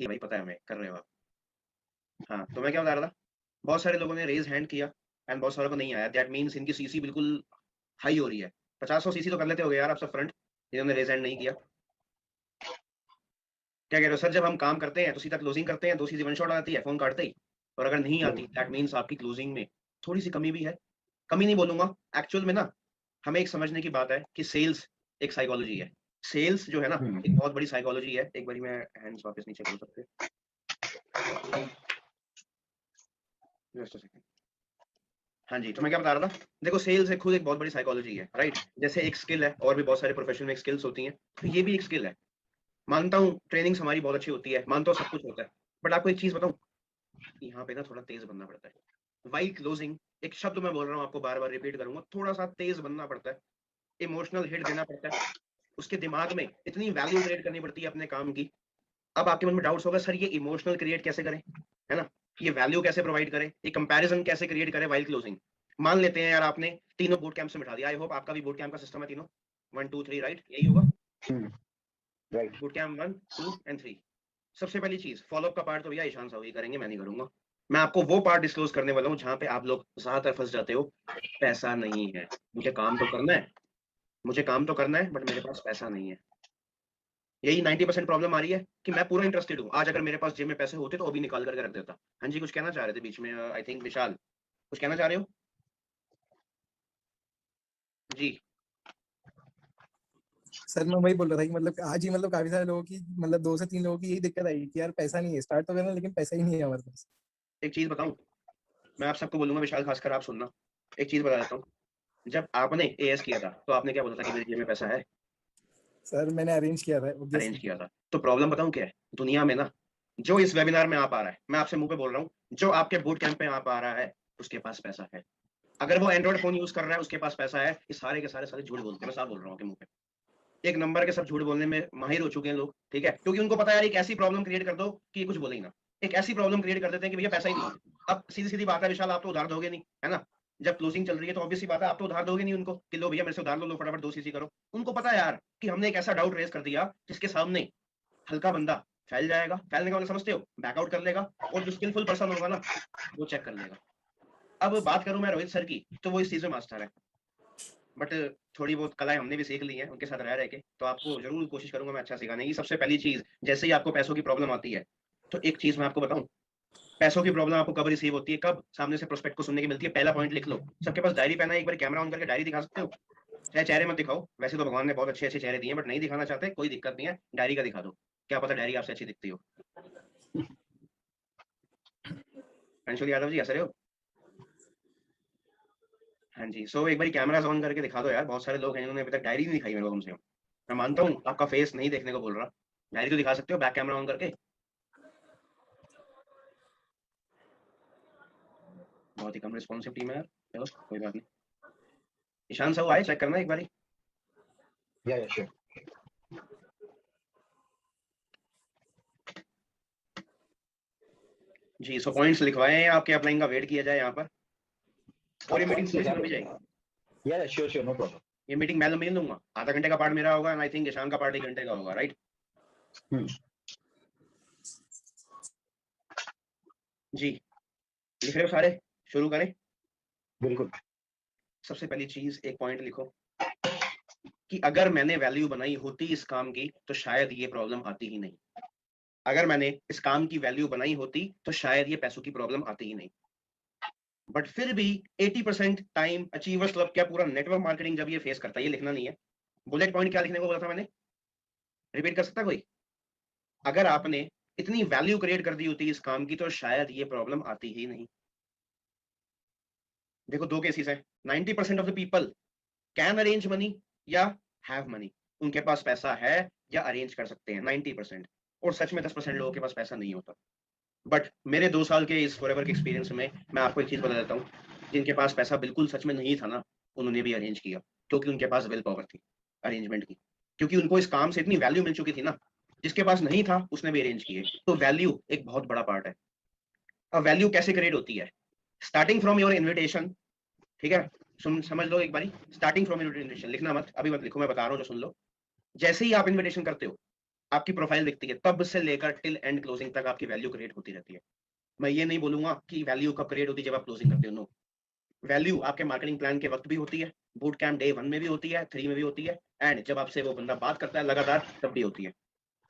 ठीक है भाई, पता है हमें कर रहे हो आप। हाँ, तो मैं क्या बता रहा था, बहुत सारे लोगों ने रेज हैंड किया एंड बहुत सारों को नहीं आया। दैट मीन्स इनकी सीसी बिल्कुल हाई हो रही है। 50-100 सीसी तो कर लेते हो यार आप सब फ्रंट, जिन्होंने रेज हैंड नहीं किया। क्या कह रहे हो सर, जब हम काम करते हैं तो सीधा क्लोजिंग करते हैं, 2 सीसी वन शॉट आती है फोन काटते ही, और अगर नहीं आती दैट मीन्स आपकी क्लोजिंग में थोड़ी सी कमी भी है। कमी नहीं बोलूंगा, एक्चुअल में ना हमें एक समझने की बात है कि सेल्स एक साइकोलॉजी है। सेल्स जो है ना एक बहुत बड़ी साइकोलॉजी है। एक बारी मैं हैंड्स वापस नीचे कर सकते, जस्ट अ सेकंड। हाँ जी, तो मैं क्या बता रहा था, देखो सेल्स एक खुद एक बहुत बड़ी साइकोलॉजी है, राइट। जैसे एक स्किल है, और भी बहुत सारे प्रोफेशन में स्किल्स होती हैं, तो ये भी एक स्किल है। मानता हूँ ट्रेनिंग्स हमारी बहुत अच्छी होती है, मानता हूँ सब कुछ होता है, बट आपको एक चीज बताऊं, यहाँ पे ना थोड़ा तेज बनना पड़ता है। वाइल क्लोजिंग, एक शब्द मैं बोल रहा हूँ आपको, बार बार रिपीट करूंगा, थोड़ा सा तेज बनना पड़ता है, इमोशनल हिट देना पड़ता है, उसके दिमाग में इतनी वैल्यू क्रिएट करनी पड़ती है अपने काम की। अब आपके मन में डाउट्स होगा, सर ये इमोशनल क्रिएट कैसे करें, है ना, ये वैल्यू कैसे प्रोवाइड करें, ये कंपैरिजन कैसे क्रिएट करें वाइल क्लोजिंग। मान लेते हैं यार आपने तीनों बूट कैंप से बिठा दिया, आई होप आपका भी बूट कैंप का सिस्टम है तीनों, 1 2 3 राइट, यही होगा राइट। Boot camp 1 2 and 3। सबसे पहली चीज फॉलोअप का पार्ट तो भैया ईशान साहब ही करेंगे, मैं नहीं करूंगा। मैं आपको वो पार्ट डिस्क्लोज करने वाला हूँ जहां पे आप लोग ज्यादातर फंस जाते हो। पैसा नहीं है, मुझे काम तो करना है, मुझे काम तो करना है, बट मेरे पास पैसा नहीं है। यही 90% प्रॉब्लम आ रही है कि मैं पूरा इंटरेस्टेड हूँ, आज अगर मेरे पास जेब में पैसे होते तो अभी निकाल करके रख देता। हाँ जी, कुछ कहना चाह रहे थे बीच में, आई थिंक विशाल कुछ कहना चाह रहे हो जी। सर मैं वही बोल रहा था कि मतलब आज ही मतलब काफी सारे लोगों की, मतलब 2 से 3 लोगों की यही दिक्कत आई कि यार पैसा नहीं है, स्टार्ट तो करना लेकिन पैसा ही नहीं है हमारे पास। एक चीज बताऊं, मैं आप सबको बोलूंगा, विशाल खासकर आप सुनना, एक चीज बता देता हूँ। जब आपने एएस किया था तो आपने क्या बोला था कि मेरी जेब में पैसा है, सर मैंने अरेंज किया था अरेंज ऑब्वियसली। किया था। तो प्रॉब्लम बताऊं क्या है दुनिया में ना, जो इस वेबिनार में आ पा रहा है, मैं आपसे मुंह पे बोल रहा हूँ, जो आपके बूट कैंप में आ पा रहा है उसके पास पैसा है। अगर वो एंड्रॉइड फोन यूज कर रहा है उसके पास पैसा है। ये सारे के सारे सारे झूठ बोलते हैं, मैं साफ बोल रहा हूँ आपके मुंह पे। एक नंबर के सब झूठ बोलने में माहिर हो चुके हैं लोग, ठीक है, क्योंकि उनको पता है यार एक ऐसी प्रॉब्लम क्रिएट कर दो कि ये कुछ बोले ही ना। एक ऐसी प्रॉब्लम क्रिएट कर देते हैं कि भैया पैसा ही नहीं है। अब सीधी सीधी बात है विशाल, आप तो उधार दोगे नहीं, है ना। जब क्लोजिंग चल रही है तो ऑब्वियसली बात है आप तो उधार दोगे नहीं उनको कि लो भैया मेरे से उधार लो, लो फटाफट 2 सीसी करो। उनको पता है यार कि हमने एक ऐसा डाउट रेज कर दिया जिसके सामने हल्का बंदा फैल जाएगा, फैलने का मतलब समझते हो, बैकआउट कर लेगा, और जो स्किलफुल पर्सन होगा ना वो चेक कर लेगा। अब बात करूं मैं रोहित सर की, तो वो इस चीज में मास्टर है, बट थोड़ी बहुत कलाएं हमने भी सीख ली हैं उनके साथ रह के, तो आपको जरूर कोशिश करूंगा मैं अच्छा सिखाने की। सबसे पहली चीज, जैसे ही आपको पैसों की प्रॉब्लम आती है, तो एक चीज मैं आपको बताऊं, पैसों की प्रॉब्लम आपको कब रिसीव होती है, कब सामने से प्रोस्पेक्ट को सुनने की मिलती है। पहला पॉइंट लिख लो, सबके पास डायरी पेन है, एक बार कैमरा ऑन करके डायरी दिखा सकते हो, चाहे चेहरे मत दिखाओ, वैसे तो भगवान ने बहुत अच्छे अच्छे चेहरे दिए, बट नहीं दिखाना चाहते कोई दिक्कत नहीं है, डायरी का दिखा दो, क्या पता डायरी आपसे अच्छी दिखती हो। अंशुल यादव जी हंस रहे हो, हाँ जी। सो एक बार कैमरा ऑन करके दिखा दो यार, बहुत सारे लोग हैं जिन्होंने अभी तक डायरी नहीं दिखाई मेरे को कम से कम। मैं मानता हूँ आपका फेस नहीं देखने को बोल रहा, डायरी तो दिखा सकते हो बैक कैमरा ऑन करके। बहुत ही कम रिस्पॉन्सिव टीम है यार, चलो कोई बात नहीं। ईशान साहब आए, चेक करना एक बारी। या श्योर। जी, सो पॉइंट्स लिखवाए हैं आपके, अपलाइन का वेट किया जाए यहाँ पर, और ये मीटिंग थोड़ी सी लंबी जाएगी। या श्योर श्योर, नो प्रॉब्लम। ये मीटिंग मैं लंबी नहीं लूंगा, आधा घंटे का पार्ट मेरा होगा, एंड आई थिंक ईशान का पार्ट 1 घंटे का होगा, राइट। जी, लिख रहे हो सारे, शुरू करें। बिल्कुल। सबसे पहली चीज एक पॉइंट लिखो कि अगर मैंने वैल्यू बनाई होती इस काम की तो शायद ये प्रॉब्लम आती ही नहीं। अगर मैंने इस काम की वैल्यू बनाई होती तो शायद ये पैसों की प्रॉब्लम आती ही नहीं। बट फिर भी 80% टाइम अचीवर्स क्लब क्या पूरा नेटवर्क मार्केटिंग जब ये फेस करता है, ये लिखना नहीं है। बुलेट पॉइंट क्या लिखने को बोला था मैंने, रिपीट कर सकता है कोई। अगर आपने इतनी वैल्यू क्रिएट कर दी होती इस काम की तो शायद ये प्रॉब्लम आती ही नहीं। देखो दो केसेस है, 90% of the people can arrange money या हैव मनी, उनके पास पैसा है या अरेंज कर सकते हैं 90%, और सच में 10% लोगों के पास पैसा नहीं होता। बट मेरे 2 साल के इस फॉरएवर के एक्सपीरियंस में मैं आपको एक चीज बता देता हूँ, जिनके पास पैसा बिल्कुल सच में नहीं था ना, उन्होंने भी अरेंज किया, क्योंकि उनके पास विल पावर थी अरेंजमेंट की, क्योंकि उनको इस काम से इतनी वैल्यू मिल चुकी थी ना। जिसके पास नहीं था उसने भी अरेंज किए, तो वैल्यू एक बहुत बड़ा पार्ट है। अब वैल्यू कैसे क्रिएट होती है, स्टार्टिंग फ्रॉम योर इन्विटेशन, ठीक है, सुन समझ लो एक बारी, स्टार्टिंग फ्रॉम योर इन्विटेशन, लिखना मत, अभी मत लिखो, मैं बता रहा हूँ जो सुन लो। जैसे ही आप इन्विटेशन करते हो, आपकी प्रोफाइल दिखती है, तब से लेकर टिल एंड क्लोजिंग तक आपकी वैल्यू क्रिएट होती रहती है। मैं ये नहीं बोलूंगा कि वैल्यू कब क्रिएट होती है जब आप क्लोजिंग करते हो, नो। वैल्यू आपके मार्केटिंग प्लान के वक्त भी होती है, बूट कैंप डे 1 में भी होती है, 3 में भी होती है, एंड जब आपसे वो बंदा बात करता है लगातार तब भी होती है।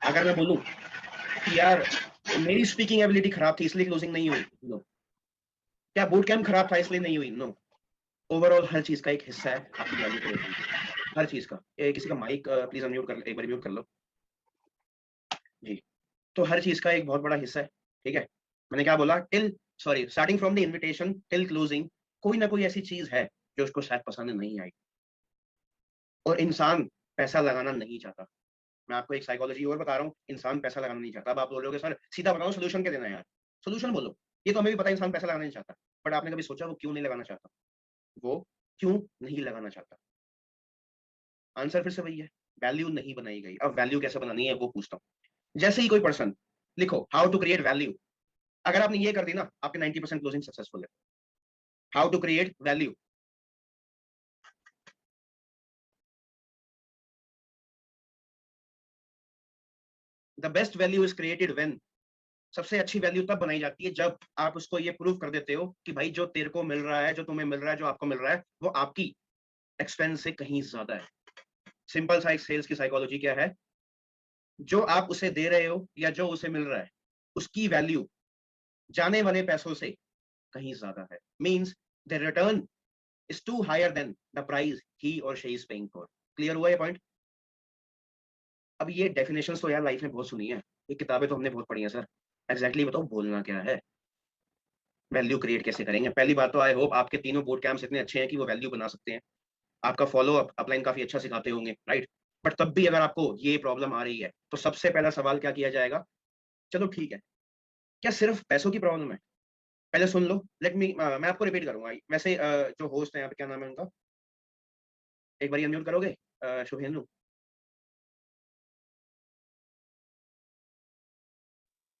अगर मैं बोलूं कि यार मेरी स्पीकिंग एबिलिटी खराब थी इसलिए क्लोजिंग नहीं हुई, नो। क्या बूट कैंप खराब था इसलिए नहीं हुई, नो। ओवरऑल हर चीज का एक हिस्सा है आपकी वैल्यू क्रिएट होने का, हर चीज का। किसी का माइक प्लीज अनम्यूट कर, एक बार म्यूट कर लो जी। तो हर चीज का एक बहुत बड़ा हिस्सा है, ठीक है। मैंने क्या बोला, till sorry starting from the invitation till closing कोई ना कोई ऐसी चीज है जो उसको शायद पसंद नहीं आई, और इंसान पैसा लगाना नहीं चाहता। मैं आपको एक साइकोलॉजी और बता रहा हूँ, इंसान पैसा लगाना नहीं चाहता। अब आप बोलोगे सर सीधा बताओ सोल्यूशन क्या देना है यार, सोल्यूशन बोलो। ये तो हमें भी पता है इंसान पैसा लगाना नहीं चाहता, बट आपने कभी सोचा वो क्यों नहीं लगाना चाहता, वो क्यों नहीं लगाना चाहता? आंसर फिर से वही है, वैल्यू नहीं बनाई गई। अब वैल्यू कैसे बनानी है वो पूछता हूँ। जैसे ही कोई पर्सन लिखो हाउ टू क्रिएट वैल्यू, अगर आपने ये कर दी ना आपके 90% क्लोजिंग सक्सेसफुल है। How to create value, the best value is created when, सबसे अच्छी वैल्यू तब बनाई जाती है जब आप उसको ये प्रूव कर देते हो कि भाई जो तेरे को मिल रहा है, जो तुम्हें मिल रहा है, जो आपको मिल रहा है, वो आपकी एक्सपेंस से कहीं ज्यादा है। सिंपल सा एक सेल्स की साइकोलॉजी क्या है, जो आप उसे दे रहे हो या जो उसे मिल रहा है उसकी वैल्यू जाने वाले पैसों से कहीं ज्यादा है। Means the return is too higher than the price ही और she is paying for. Clear हुआ ये पॉइंट? अब ये डेफिनेशंस तो यार लाइफ में बहुत सुनी है, ये किताबें तो हमने बहुत पढ़ी है सर, एग्जैक्टली बताओ बोलना क्या है, वैल्यू क्रिएट कैसे करेंगे? पहली बात तो आई होप आपके तीनों बोट कैंप्स इतने अच्छे हैं कि वो वैल्यू बना सकते हैं। आपका फॉलो अप अपलाइन काफी अच्छा सिखाते होंगे, राइट? बट तब भी अगर आपको ये प्रॉब्लम आ रही है तो सबसे पहला सवाल क्या किया जाएगा, चलो ठीक है, क्या सिर्फ पैसों की प्रॉब्लम है? पहले सुन लो, लेट मी मैं आपको रिपीट करूंगा। वैसे जो होस्ट है यहाँ पे क्या नाम है उनका, एक बार अनम्यूट करोगे? Shubhendu.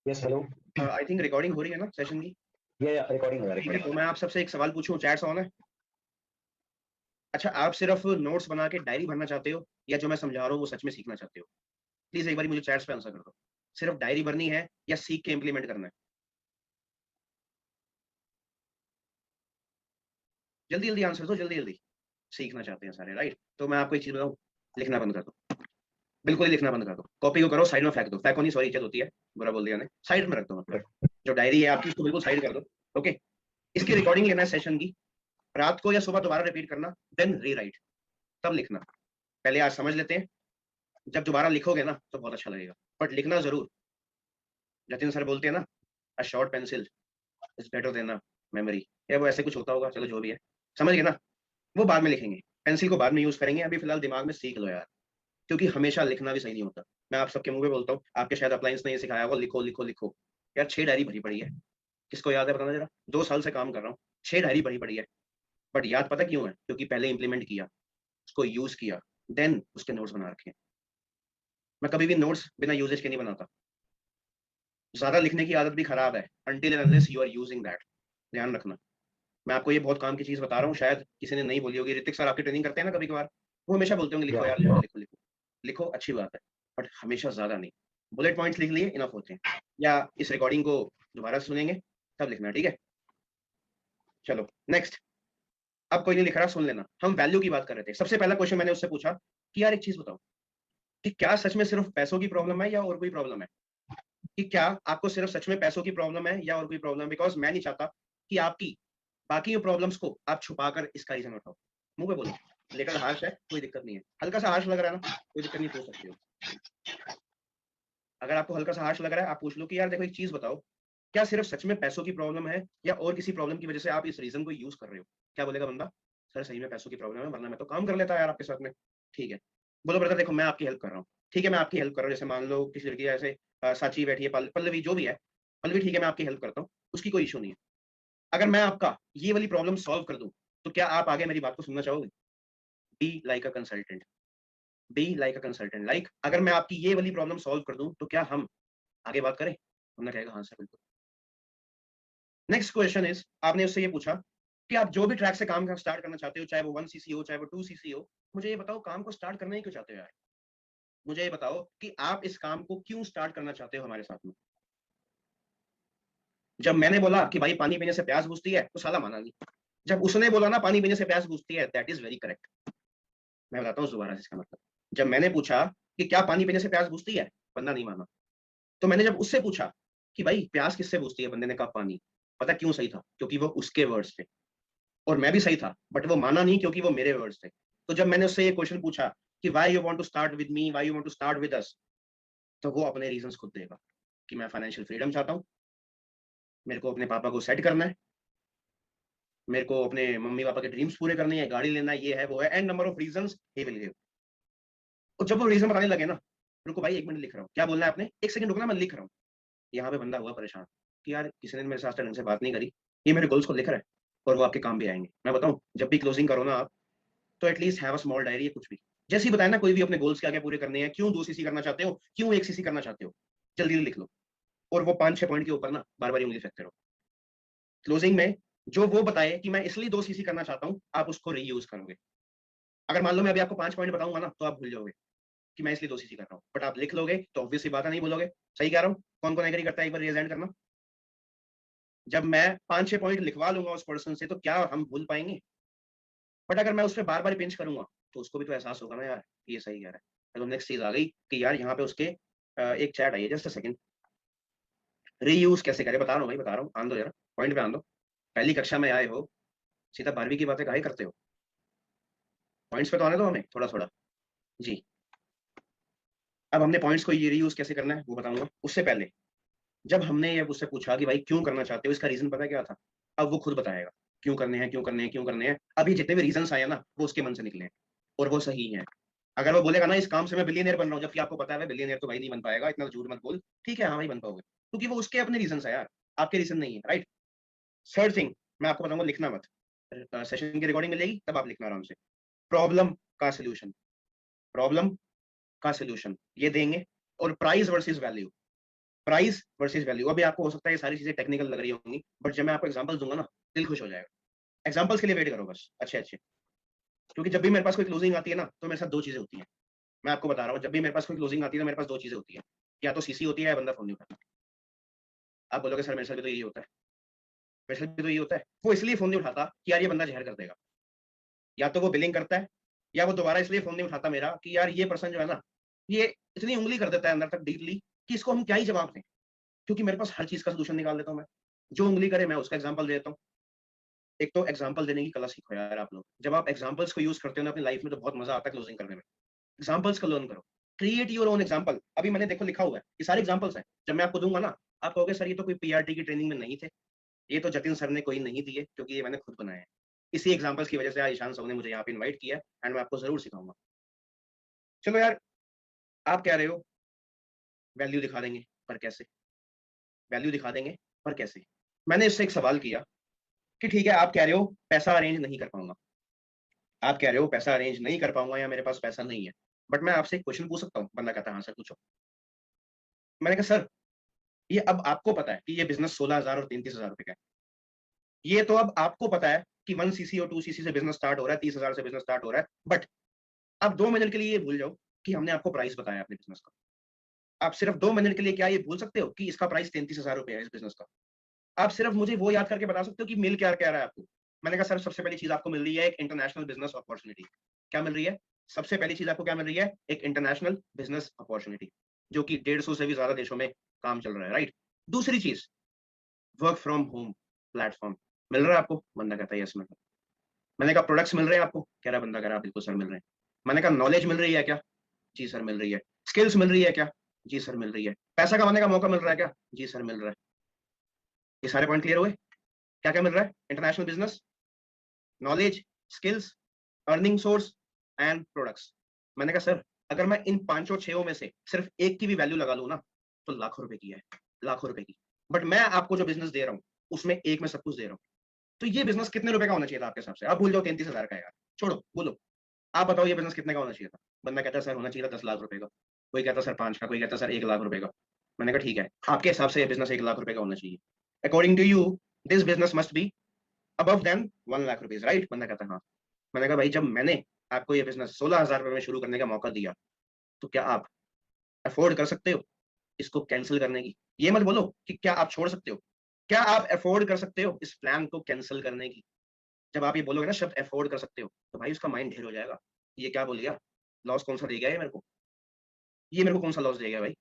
Yes hello. I think recording हो रही है ना सेशन की? ये रिकॉर्डिंग हो रहा है, ठीक है, तो रिकॉर्डिंग। मैं आप सबसे एक सवाल पूछूं, चैट्स ऑन है? अच्छा, आप सिर्फ नोट्स बना के डायरी भरना चाहते हो या जो मैं समझा रहा हूँ वो सच में सीखना चाहते हो? प्लीज एक बार मुझे चैट्स पे आंसर कर दो। सिर्फ डायरी भरनी है या सीख के इंप्लीमेंट करना है? जल्दी जल्दी आंसर दो, जल्दी जल्दी। सीखना चाहते हैं सारे, राइट? तो मैं आपको एक चीज बताऊं, लिखना बंद कर दो, बिल्कुल ही लिखना बंद कर दो। कॉपी को करो साइड में फेंक दो, फेंको नहीं सॉरी, इज्जत होती है, बुरा बोल दिया ने, साइड में रख दो। मतलब जो डायरी है आपकी उसको बिल्कुल साइड कर दो, ओके? इसकी रिकॉर्डिंग लेना है सेशन की, रात को या सुबह दोबारा रिपीट करना, देन रीराइट, तब लिखना। पहले आज समझ लेते हैं, जब दोबारा लिखोगे ना तो बहुत अच्छा लगेगा, बट लिखना जरूर। जतिन सर बोलते हैं ना, a short pencil is better than a memory, या वो ऐसे कुछ होता होगा, चलो जो भी है, समझ गए ना? वो बाद में लिखेंगे, पेंसिल को बाद में यूज करेंगे, अभी फिलहाल दिमाग में सीख लो यार, क्योंकि हमेशा लिखना भी सही नहीं होता। मैं आप सबके मुंह पे बोलता हूँ, आपके शायद अप्लायंस ने ये सिखाया होगा, लिखो लिखो लिखो। यार 6 डायरी भरी पड़ी है, किसको याद है बताना जरा? 2 साल से काम कर रहा हूँ, 6 डायरी भरी पड़ी है, बट याद पता क्यों है? क्योंकि पहले इंप्लीमेंट किया, उसको यूज किया, देन उसके नोट्स बना रखे हैं। मैं कभी भी नोट्स बिना यूजेज के नहीं बनाता। ज्यादा लिखने की आदत भी खराब है, until and unless you are using that, ध्यान रखना। मैं आपको ये बहुत काम की चीज बता रहा हूँ, शायद किसी ने नहीं बोली होगी। ऋतिक सर आपकी ट्रेनिंग करते हैं ना कभी कभार, वो हमेशा बोलते होंगे लिखो या यार, लिखो लिखो लिखो लिखो, अच्छी बात है, बट हमेशा ज्यादा नहीं। बुलेट पॉइंट्स लिख लिए इनफ होते हैं, या इस रिकॉर्डिंग को दोबारा सुनेंगे तब लिखना, ठीक है? चलो नेक्स्ट। अब कोई नहीं लिख रहा, सुन लेना। हम वैल्यू की बात कर रहे थे, सबसे पहला क्वेश्चन मैंने उससे पूछा कि यार एक चीज बताओ, कि क्या सच में सिर्फ पैसों की प्रॉब्लम है या और कोई प्रॉब्लम है? कि क्या आपको सिर्फ सच में पैसों की प्रॉब्लम है या और कोई प्रॉब्लम? बिकॉज मैं नहीं चाहता कि आपकी बाकी प्रॉब्लम्स को आप छुपाकर इसका रीजन उठाओ। मुंह पे बोलो, लेकर हार्श है कोई दिक्कत नहीं है, हल्का सा हार्श लग रहा है ना, कोई दिक्कत नहीं, पूछ सकते हो। अगर आपको हल्का सा हार्श लग रहा है आप पूछ लो कि यार देखो एक चीज बताओ, क्या सिर्फ सच में पैसों की प्रॉब्लम है या और किसी प्रॉब्लम की वजह से आप इस रीजन को यूज कर रहे हो? क्या बोलेगा बंदा? सर सही में पैसों की प्रॉब्लम है, वरना मैं तो काम कर लेता यार आपके साथ में। ठीक है, बोलो ब्रदर देखो मैं आपकी हेल्प कर रहा हूँ, ठीक है मैं आपकी हेल्प कर रहा हूँ। जैसे मान लो किसी लड़की ऐसे साची बैठी है, पल्लवी जो भी है, पल्लवी ठीक है मैं आपकी हेल्प करता हूँ, उसकी कोई इशू नहीं है। अगर मैं आपका ये वाली प्रॉब्लम सॉल्व कर दूं तो क्या आप आगे मेरी बात को सुनना चाहोगे? Be like a consultant, be like a consultant. Like अगर मैं आपकी ये वाली प्रॉब्लम सॉल्व कर दूं तो क्या हम आगे बात करें? हमने कहेगा हाँ सर बिल्कुल। नेक्स्ट क्वेश्चन इज, आपने उससे ये पूछा कि आप जो भी ट्रैक से काम स्टार्ट करना चाहते हो, चाहे वो 1 सीसी हो चाहे वो 2 सीसी हो, मुझे ये बताओ काम को स्टार्ट करना ही क्यों चाहते हो यार? मुझे ये बताओ कि आप इस काम को क्यों स्टार्ट करना चाहते हो हमारे साथ में। जब मैंने बोला कि भाई पानी पीने से प्यास बुझती है तो साला माना नहीं। जब उसने बोला ना पानी पीने से प्यास बुझती है, दैट इज वेरी करेक्ट। मैं बताता हूँ दोबारा से इसका मतलब। जब मैंने पूछा कि क्या पानी पीने से प्यास बुझती है, बंदा नहीं माना। तो मैंने जब उससे पूछा कि भाई प्यास किससे बुझती है, बंदे ने कहा पानी। पता क्यों सही था? क्योंकि वो उसके वर्ड्स थे और मैं भी सही था, बट वो माना नहीं क्योंकि वो मेरे वर्ड्स थे। तो जब मैंने उससे ये क्वेश्चन पूछा कि why you want to start with me, why you want to start with us, तो वो अपने रीजंस खुद देगा कि मैं फाइनेंशियल फ्रीडम चाहता हूँ, मेरे को अपने पापा को सेट करना है, मेरे को अपने मम्मी पापा के ड्रीम्स पूरे करने हैं, गाड़ी लेना है, ये है वो है, and number of reasons he will give. और जब वो रीजन बताने लगे ना, रुको भाई 1 मिनट लिख रहा हूँ, क्या बोलना है आपने, 1 सेकंड रुकना, मैं लिख रहा हूँ। यहाँ पे बंदा हुआ परेशान कि यार किसी ने मेरे साथ ढंग से बात नहीं करी, ये मेरे गोल्स को लिख रहा है और वो आपके काम भी आएंगे। मैं बताऊं, जब भी क्लोजिंग करो ना आप, तो at least have a small diary, कुछ भी। जैसे ही बताया ना, कोई भी अपने गोल्स क्या क्या पूरे करने हैं, क्यों 2 सीसी करना चाहते हो, क्यों 1 सीसी करना चाहते हो, जल्दी लिख लो। और वो 5-6 पॉइंट के ऊपर ना बार बार उंगली फेंकते रहो। क्लोजिंग में जो वो बताए कि मैं इसलिए 2 सीसी करना चाहता हूँ, आप उसको रीयूज करोगे। अगर मान लो मैं अभी आपको 5 पॉइंट बताऊंगा ना, तो आप भूल जाओगे कि मैं इसलिए 2 सीसी कर रहा हूँ, बट आप लिख लोगे तो ऑब्वियसली बात है, नहीं बोलोगे। सही कह रहा हूँ? कौन कौन एग्री करता है, एक बार रेज हैंड करना। जब मैं 5-6 पॉइंट लिखवा लूंगा उस पर्सन से, तो क्या हम भूल पाएंगे? बट अगर मैं उस पर बार बार पिंच करूंगा, तो उसको भी तो एहसास होगा ना यार ये सही कह रहा है। तो नेक्स्ट चीज आ गई कि यार यहाँ पे उसके एक चैट आई है, जस्ट अ सेकंड। रीयूज कैसे करें, बता रहा हूँ भाई, बता रहा हूँ, आन दो जरा, पॉइंट पे आन दो। पहली कक्षा में आए हो, सीधा 12वीं की बातें काहे करते हो? पॉइंट्स पे तो आने दो हमें थोड़ा थोड़ा। जी। अब हमने पॉइंट्स को ये रीयूज कैसे करना है वो बताऊंगा। उससे पहले जब हमने ये उससे पूछा कि भाई क्यों करना चाहते हो, इसका रीजन पता क्या था? अब वो खुद बताएगा क्यों करने हैं, क्यों करने हैं, क्यों करने हैं। अभी जितने भी रीजन आए ना, वो उसके मन से निकले हैं और वो सही है। अगर वो बोलेगा ना इस काम से मैं बिलियनियर बन रहा हूँ, जबकि आपको पता है बिलियनियर तो भाई नहीं बन पाएगा, इतना झूठ मत बोल। ठीक है, हाँ भाई बन पाओगे, क्योंकि वो उसके अपने रीजन है यार, आपके रीजन नहीं है, राइट। थर्ड थिंग मैं आपको बताऊंगा, लिखना मत। सेशन की रिकॉर्डिंग मिलेगी तब आप लिखना आराम से। प्रॉब्लम का सोल्यूशन, प्रॉब्लम का सोल्यूशन ये देंगे। और price versus value, price versus value. अभी आपको हो सकता है ये सारी चीजें टेक्निकल लग रही होंगी, बट जब मैं आपको एग्जांपल दूंगा ना, दिल खुश हो जाएगा। एग्जांपल्स के लिए वेट करो बस, अच्छे अच्छे। क्योंकि जब भी मेरे पास कोई क्लोजिंग आती है ना, तो मेरे साथ 2 चीजें होती हैं। मैं आपको बता रहा हूँ, जब भी मेरे पास कोई क्लोजिंग आती है ना, मेरे पास 2 चीजें होती हैं। या तो सीसी होती है या बंदा फोन नहीं उठाता। आप बोलोगे सर मेरे साथ भी तो यही होता है। मेरे साथ भी तो यही होता है। वो इसलिए फोन नहीं उठाता कि यार ये बंदा जहर कर देगा, या तो वो बिलिंग करता है, या वो दोबारा इसलिए फोन नहीं उठाता मेरा कि यार ये पर्सन जो है ना, ये इतनी उंगली कर देता है अंदर तक डीपली कि इसको हम क्या ही जवाब दें। क्योंकि मेरे पास हर चीज का सोल्यूशन निकाल देता हूँ मैं। जो उंगली करे मैं उसका एग्जाम्पल देता हूँ। एक तो एग्जाम्पल देने की कला सीखो यार आप लोग। जब आप एग्जाम्पल्स को यूज करते हो ना अपनी लाइफ में, तो बहुत मजा आता है क्लोजिंग करने में। एग्जाम्पल्स को लर्न करो, क्रिएट योर ओन एग्जाम्पल। अभी मैंने देखो लिखा हुआ है, ये सारे एग्जाम्पल्स हैं। जब मैं आपको दूंगा ना, आप कहोगे सर ये तो कोई पीआरटी की ट्रेनिंग में नहीं थे, ये तो जतिन सर ने कोई नहीं दिए, क्योंकि ये मैंने खुद बनाया है। इसी एग्जाम्पल्स की वजह से आज ईशान सर ने मुझे यहाँ पे इन्वाइट किया, एंड मैं आपको जरूर सिखाऊंगा। चलो यार, आप कह रहे हो वैल्यू दिखा देंगे, पर कैसे? वैल्यू दिखा देंगे पर कैसे? मैंने इससे एक सवाल किया कि ठीक है, आप कह रहे हो पैसा अरेंज नहीं कर पाऊंगा, आप कह रहे हो पैसा अरेंज नहीं कर पाऊंगा या मेरे पास पैसा नहीं है, बट मैं आपसे एक क्वेश्चन पूछ सकता हूँ? बंदा कहता है हाँ सर पूछो। मैंने कहा सर, ये अब आपको पता है कि ये बिजनेस 16,000 और 33,000 रुपए का है। ये तो अब आपको पता है कि 1 सीसी और 2 सीसी से बिजनेस स्टार्ट हो रहा है, 30,000 से बिजनेस स्टार्ट हो रहा है। बट आप 2 मिनट के लिए ये भूल जाओ कि हमने आपको प्राइस बताया अपने बिजनेस का। आप सिर्फ 2 मिनट के लिए क्या ये भूल सकते हो कि इसका प्राइस 33,000 रुपए है इस बिजनेस का? आप सिर्फ मुझे वो याद करके बता सकते हो कि मिल क्या क्या रहा है आपको? मैंने कहा सर सबसे पहली चीज आपको मिल रही है एक इंटरनेशनल बिजनेस अपॉर्चुनिटी। क्या मिल रही है? सबसे पहली चीज आपको क्या मिल रही है? एक इंटरनेशनल बिजनेस अपॉर्चुनिटी, जो कि 150 से भी ज्यादा देशों में काम चल रहा है, राइट। दूसरी चीज, वर्क फ्रॉम होम प्लेटफॉर्म मिल रहा है आपको? बंदा कहता है यस। मैंने कहा प्रोडक्ट्स मिल रहे हैं आपको? कह रहा बंदा, कह रहा बिल्कुल सर मिल रहे हैं। मैंने कहा नॉलेज मिल रही है क्या? जी सर मिल रही है। स्किल्स मिल रही है क्या? जी सर मिल रही है। पैसा कमाने का मौका मिल रहा है क्या? जी सर मिल रहा है। ये सारे पॉइंट क्लियर हुए? क्या क्या मिल रहा है? International business, knowledge, skills, earning source and products. मैंने कहा सर, अगर मैं इन पांचों छयों में से सिर्फ एक की भी वैल्यू लगा लूं ना, तो लाखों रुपए की है, लाखों रुपए की। बट मैं आपको जो बिजनेस दे रहा हूँ, उसमें एक में सब कुछ दे रहा हूँ। तो ये बिजनेस कितने रुपए का होना चाहिए था आपके हिसाब से? आप भूल जाओ 33,000 का, यार छोड़ो, बोलो आप बताओ ये बिजनेस कितने का होना चाहिए था? बंदा कहता है सर होना चाहिए था 10 लाख रुपए का। कोई कहता सर 5 का, कोई कहता सर 1 लाख रुपए का। मैंने कहा ठीक है, आपके हिसाब से ये बिजनेस 1 लाख रुपए का होना चाहिए। According to you this business must be above then 1 lakh rupees, right? बंदा कहता है हाँ। मैंने कहा भाई जब मैंने आपको ये बिजनेस 16,000 रुपए में शुरू करने का मौका दिया, तो क्या आप अफोर्ड कर सकते हो इसको कैंसिल करने की? ये मत बोलो कि क्या आप छोड़ सकते हो, क्या आप अफोर्ड कर सकते हो इस प्लान को कैंसिल करने की? जब आप ये बोलोगे ना शब्द अफोर्ड कर सकते हो, तो भाई उसका माइंड ढेर हो जाएगा। ये क्या बोल गया, लॉस कौन सा दे गया ये मेरे को, ये मेरे को कौन सा लॉस देगा भाई?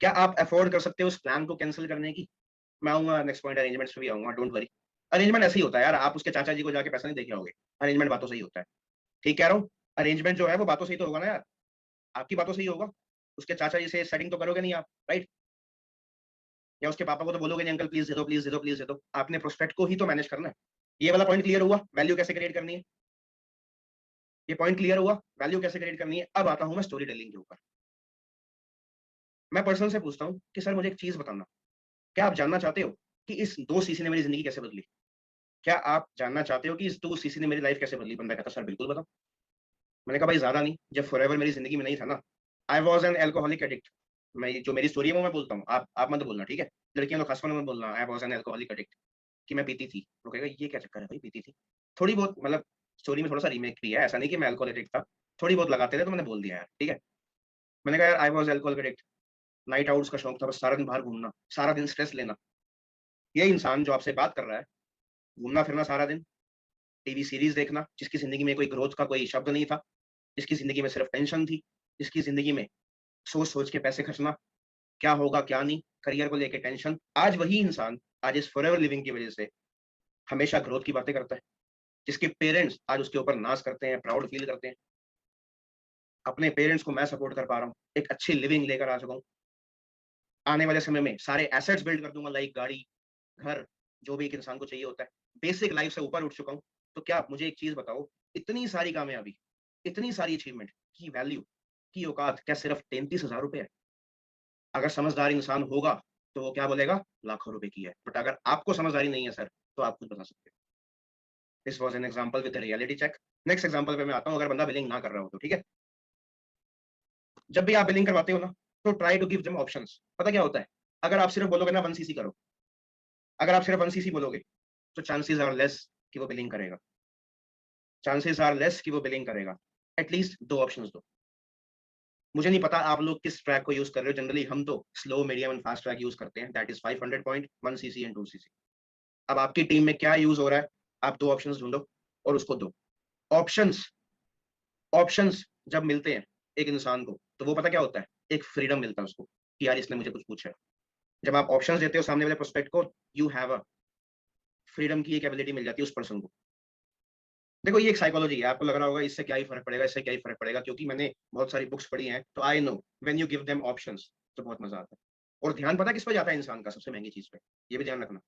क्या आप अफोर्ड कर सकते हो उस प्लान को कैंसिल करने की? मैं आऊंगा नेक्स्ट पॉइंट, अरेंजमेंट्स पे भी आऊंगा, डोंट वरी। अरेंजमेंट ऐसे ही होता है यार, आप उसके चाचा जी को जाके पैसा नहीं देके आओगे। अरेंजमेंट बातों से ही होता है, ठीक कह रहा हूँ? अरेंजमेंट जो है वो बातों से ही तो होगा ना यार, आपकी बातों से ही होगा। उसके चाचा जी से सेटिंग तो करोगे नहीं आप, राइट? या उसके पापा को तो बोलोगे नहीं अंकल प्लीज दे दो, प्लीज दे दो, प्लीज दे दो। आपने प्रोस्पेक्ट को ही तो मैनेज करना है। ये वाला पॉइंट क्लियर हुआ, वैल्यू कैसे क्रिएट करनी है? ये पॉइंट क्लियर हुआ, वैल्यू कैसे क्रिएट करनी है। अब आता हूं मैं स्टोरी टेलिंग के ऊपर। मैं पर्सन से पूछता हूँ कि सर मुझे एक चीज बताना, क्या आप जानना चाहते हो कि इस 2 सीसी ने मेरी जिंदगी कैसे बदली? क्या आप जानना चाहते हो कि इस 2 सीसी ने मेरी लाइफ कैसे बदली? बंदा कहता सर बिल्कुल बताओ। मैंने कहा भाई ज्यादा नहीं, जब फॉरएवर मेरी जिंदगी में नहीं था ना, I was an alcoholic addict. मैं जो मेरी स्टोरी है वो मैं बोलता हूँ, आप मत बोलना, ठीक है? लड़कियां तो खासकर मत बोलना I was an alcoholic addict, कि मैं पीती थी। वो कहेगा ये क्या चक्कर है भाई, पीती थी थोड़ी बहुत, मतलब स्टोरी में थोड़ा सा रीमेक भी है, ऐसा नहीं कि मैं अल्कोहल एडिक्ट था, थोड़ी बहुत लगाते थे तो मैंने बोल दिया यार, ठीक है? मैंने कहा यार I was alcohol addict, night outs का शौक था, बस सारा दिन बाहर घूमना, सारा दिन स्ट्रेस लेना। ये इंसान जो आपसे बात कर रहा है, घूमना फिरना सारा दिन, टीवी सीरीज देखना, जिसकी जिंदगी में कोई ग्रोथ का कोई शब्द नहीं था, जिसकी जिंदगी में सिर्फ टेंशन थी, जिसकी जिंदगी में सोच सोच के पैसे खर्चना, क्या होगा क्या नहीं, करियर को लेके टेंशन, आज वही इंसान आज इस फॉरएवर लिविंग की वजह से हमेशा ग्रोथ की बातें करता है। जिसके पेरेंट्स आज उसके ऊपर नाज करते हैं, प्राउड फील करते हैं। अपने पेरेंट्स को मैं सपोर्ट कर पा रहा हूँ, एक अच्छी लिविंग लेकर आ चुका हूँ। आने वाले समय में सारे एसेट्स बिल्ड कर दूंगा, लाइक गाड़ी, घर, जो भी एक इंसान को चाहिए होता है। बेसिक लाइफ से ऊपर उठ चुका हूँ। तो क्या आप मुझे एक चीज बताओ, इतनी सारी कामयाबी, इतनी सारी अचीवमेंट की वैल्यू, की औकात क्या सिर्फ 33,000 रुपए है? अगर समझदार इंसान होगा तो वो क्या बोलेगा, लाखों रुपए की है। बट अगर आपको समझदारी नहीं है सर, तो आप खुद बता सकते हो। This was an example with reality check. Next example पे मैं आता हूँ, अगर बंदा बिलिंग ना कर रहा हो तो, ठीक है? जब भी आप बिलिंग करवाते हो ना, तो try to give them options. पता क्या होता है, अगर आप सिर्फ बोलोगे ना 1 सीसी करो, अगर आप सिर्फ 1 सीसी बोलोगे, तो चांसेस आर लेस कि वो बिलिंग करेगा, चांसेस आर लेस कि वो बिलिंग करेगा। एटलीस्ट 2 ऑप्शंस दो। मुझे नहीं पता आप लोग किस ट्रैक को यूज कर रहे हो, जनरली हम तो slow, medium and fast track use करते हैं, that is 500 point, 1 CC and 2 CC. अब आपकी टीम में क्या यूज हो रहा है, आप 2 ऑप्शंस ढूंढो और उसको दो। ऑप्शंस, ऑप्शंस जब मिलते हैं एक इंसान को, तो वो पता क्या होता है, एक फ्रीडम मिलता है उसको कि यार इसने मुझे कुछ पूछा है। जब आप ऑप्शंस देते हो सामने वाले प्रोस्पेक्ट को, यू हैव अ फ्रीडम की एक एबिलिटी मिल जाती है उस पर्सन को। देखो ये एक साइकोलॉजी है, आपको लग रहा होगा इससे क्या ही फर्क पड़ेगा, इससे क्या ही फर्क पड़ेगा, क्योंकि मैंने बहुत सारी बुक्स पढ़ी हैं, तो I know when you give them options तो बहुत मजा आता है। और ध्यान पता किस पे जाता है इंसान का, सबसे महंगी चीज पे, ये भी ध्यान रखना।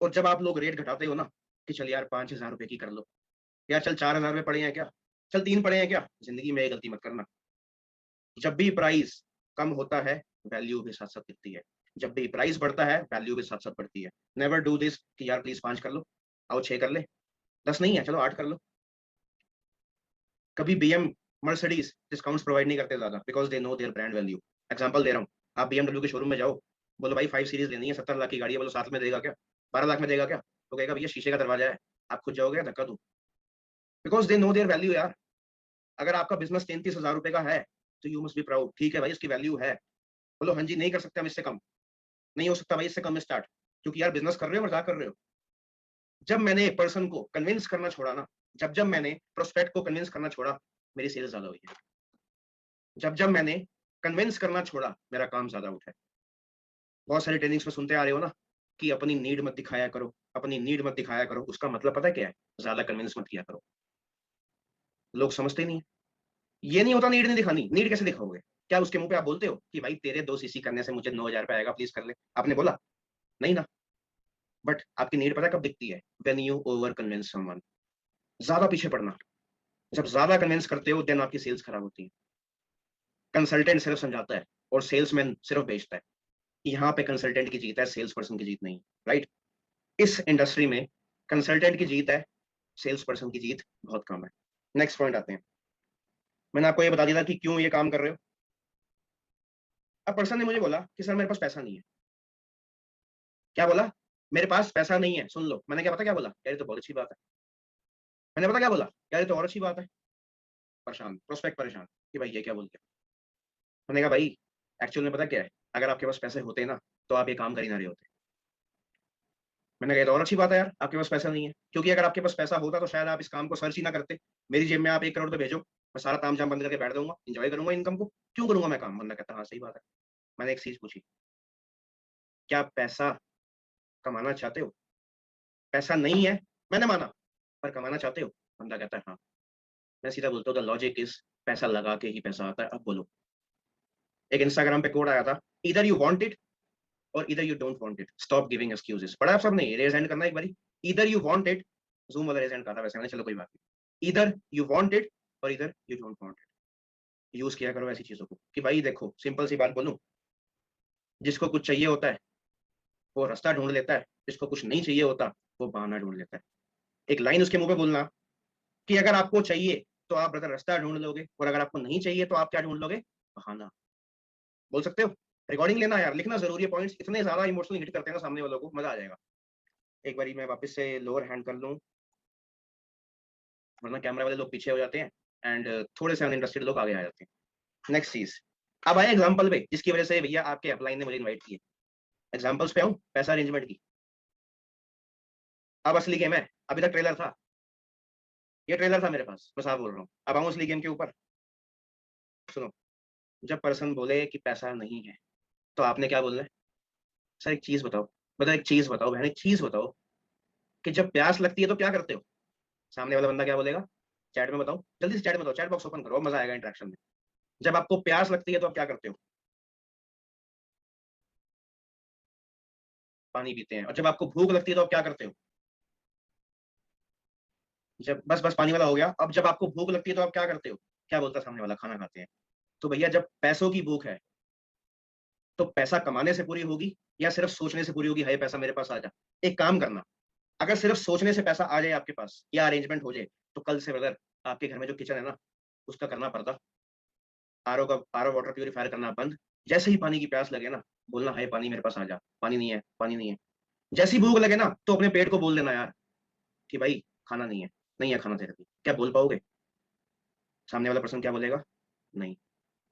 और जब आप लोग रेट घटाते हो ना, कि चल यार 5,000 रुपए की कर लो, यार चल 4,000 रुपए पड़े हैं क्या, चल 3 पड़े हैं क्या, जिंदगी में ये गलती मत करना। जब भी प्राइस कम होता है, वैल्यू भी साथ साथ गिरती है। जब भी प्राइस बढ़ता है, वैल्यू भी साथ साथ बढ़ती है। नेवर डू दिस कि यार प्लीज 5 कर लो, आओ 6 कर ले, 10 नहीं है चलो 8 कर लो। कभी बीएम, मर्सिडीज डिस्काउंट्स प्रोवाइड नहीं करते ज्यादा, because they no there brand value. Example दे रहा हूँ, आप बीएमडब्ल्यू के शोरूम में जाओ, बोलो भाई 5 सीरीज लेनी है, 70 लाख की गाड़ी है, बोलो 7 में देगा क्या, 12 लाख में देगा क्या? तो कहेगा भैया शीशे का दरवाजा है, आप खुद जाओगे धक्का दूं? Because they no their value यार। अगर आपका बिजनेस 33,000 रुपए का है, तो यू मस्ट बी प्राउड, ठीक है भाई इसकी वैल्यू है। बोलो हाँ जी नहीं कर सकते हम इससे कम, नहीं हो सकता भाई इससे कम में स्टार्ट, क्योंकि यार बिजनेस कर रहे हो, मजाक कर रहे हो। जब मैंने पर्सन को कन्विंस करना छोड़ा ना, जब जब मैंने प्रोस्पेक्ट को कन्विंस करना छोड़ा, मेरी सेल्स ज्यादा हुई है। जब जब मैंने कन्विंस करना छोड़ा, मेरा काम ज्यादा उठा है। बहुत सारी ट्रेनिंग्स में सुनते आ रहे हो ना, कि अपनी नीड मत दिखाया करो, अपनी नीड मत दिखाया करो। उसका मतलब पता है क्या है, ज्यादा कन्विंस मत किया करो। लोग समझते नहीं है। ये नहीं होता नीड नहीं दिखानी, नीड कैसे दिखाओगे? क्या उसके मुंह पे आप बोलते हो कि भाई तेरे 2 सीसी करने से मुझे 9,000 रुपए आएगा, प्लीज कर ले? आपने बोला नहीं ना। बट आपकी नीड पता कब दिखती है, when you over convince someone. ज्यादा पीछे पड़ना, जब ज्यादा कन्विंस करते हो, देन आपकी सेल्स खराब होती है। कंसल्टेंट सिर्फ समझाता है और सेल्समैन सिर्फ बेचता है। यहाँ पे कंसल्टेंट की जीत है, सेल्स पर्सन की जीत नहीं, राइट? इस इंडस्ट्री में कंसल्टेंट की जीत है, सेल्स पर्सन की जीत बहुत कम है। नेक्स्ट पॉइंट आते हैं। मैंने आपको ये बता दिया था कि क्यों ये काम कर रहे हो। अब पर्सन ने मुझे बोला कि सर मेरे पास पैसा नहीं है। क्या बोला? मेरे पास पैसा नहीं है। सुन लो, मैंने क्या पता क्या बोला, यार ये तो बहुत अच्छी बात है। मैंने पता क्या बोला, यार ये तो और अच्छी बात है। परेशान, प्रोस्पेक्ट परेशान कि भाई ये क्या बोल दिया। मैंने कहा भाई एक्चुअल में पता क्या है, अगर आपके पास पैसे होते ना तो आप ये काम कर ही ना रहे होते। मैंने कहा ये तो और अच्छी बात है यार, आपके पास पैसा नहीं है, क्योंकि अगर आपके पास पैसा होता तो शायद आप इस काम को सर्च ही ना करते। मेरी जेब में आप 1 करोड़ भेजो, मैं सारा तामझाम बंद करके बैठ जाऊंगा, एंजॉय करूंगा इनकम को, क्यों करूंगा मैं काम। बंदा कहता हाँ सही बात है। मैंने एक चीज पूछी, क्या आप पैसा कमाना चाहते हो? पैसा नहीं है, मैंने माना, पर कमाना चाहते हो? बंदा कहता है हाँ। मैं सीधा बोलता हूँ द लॉजिक इज, पैसा लगा के ही पैसा आता है। अब बोलो। एक इंस्टाग्राम पे कोड आया था, इधर यू वांट इट और इधर you don't want it, stop giving excuses. पढ़ा आप सब नहीं? रेज हैंड करना एक बारी। इधर यू वांट इट, जूम वाला रेज हैंड कहा था वैसे मैंने, चलो कोई बात नहीं। इधर यू वांट इट और इधर you don't want it. Use किया करो ऐसी चीजों को कि भाई देखो, सिंपल सी बात बोलूं, जिसको कुछ चाहिए होता है वो रास्ता ढूंढ लेता है, जिसको कुछ नहीं चाहिए होता वो बहाना ढूंढ लेता है। एक लाइन उसके मुंह पे बोलना कि अगर आपको चाहिए तो आप ब्रदर रास्ता ढूंढ लोगे, और अगर आपको नहीं चाहिए तो आप क्या ढूंढ लोगे? बहाना। बोल सकते हो? रिकॉर्डिंग लेना यार, लिखना जरूरी है, पॉइंट्स इतने ज्यादा इमोशनल हिट करते हैं ना सामने वालों को, मजा आ जाएगा। एक बारी मैं वापस से लोअर हैंड कर लूं, वरना कैमरा वाले लोग पीछे हो जाते हैं एंड थोड़े से अनइंटरेस्टेड लोग आगे आ जाते हैं। नेक्स्ट चीज, अब आए एग्जाम्पल पे जिसकी वजह से भैया आपके अपलाइन ने मुझे इन्वाइट किया। एग्जाम्पल्स पे आऊं, पैसा अरेंजमेंट की। अब असली गेम है, अभी तक ट्रेलर था, ये ट्रेलर था मेरे पास, मैं साफ बोल रहा हूँ। अब आऊं असली गेम के ऊपर। सुनो, जब पर्सन बोले कि पैसा नहीं है तो आपने क्या बोलना है? सर एक चीज बताओ, मतलब एक चीज बताओ बहन, एक चीज बताओ कि जब प्यास लगती है तो क्या करते हो? सामने वाला बंदा क्या बोलेगा? चैट में बताओ, जल्दी से चैट में बताओ, चैट बॉक्स ओपन करो, मजा आएगा इंटरेक्शन में। जब आपको प्यास लगती है तो आप क्या करते हो? पानी पीते हैं। और जब आपको भूख लगती है तो आप क्या करते हो? जब बस बस पानी वाला हो गया। अब जब आपको भूख लगती है तो आप क्या करते हो? क्या बोलता है सामने वाला? खाना खाते हैं। तो भैया जब पैसों की भूख है तो पैसा कमाने से पूरी होगी या सिर्फ सोचने से पूरी होगी, हाय पैसा मेरे पास आ जा? एक काम करना, अगर सिर्फ सोचने से पैसा आ जाए आपके पास या अरेंजमेंट हो जाए, तो कल से ब्रदर आपके घर में जो किचन है ना, उसका करना पड़ता, आरओ वाटर प्यूरिफायर करना बंद। जैसे ही पानी की प्यास लगे ना, बोलना हाय पानी मेरे पास आ जा, पानी नहीं है, पानी नहीं है। जैसी भूख लगे ना तो अपने पेट को बोल देना यार कि भाई खाना नहीं है, नहीं है खाना तेरे लिए। क्या बोल पाओगे? सामने वाला पर्सन क्या बोलेगा? नहीं।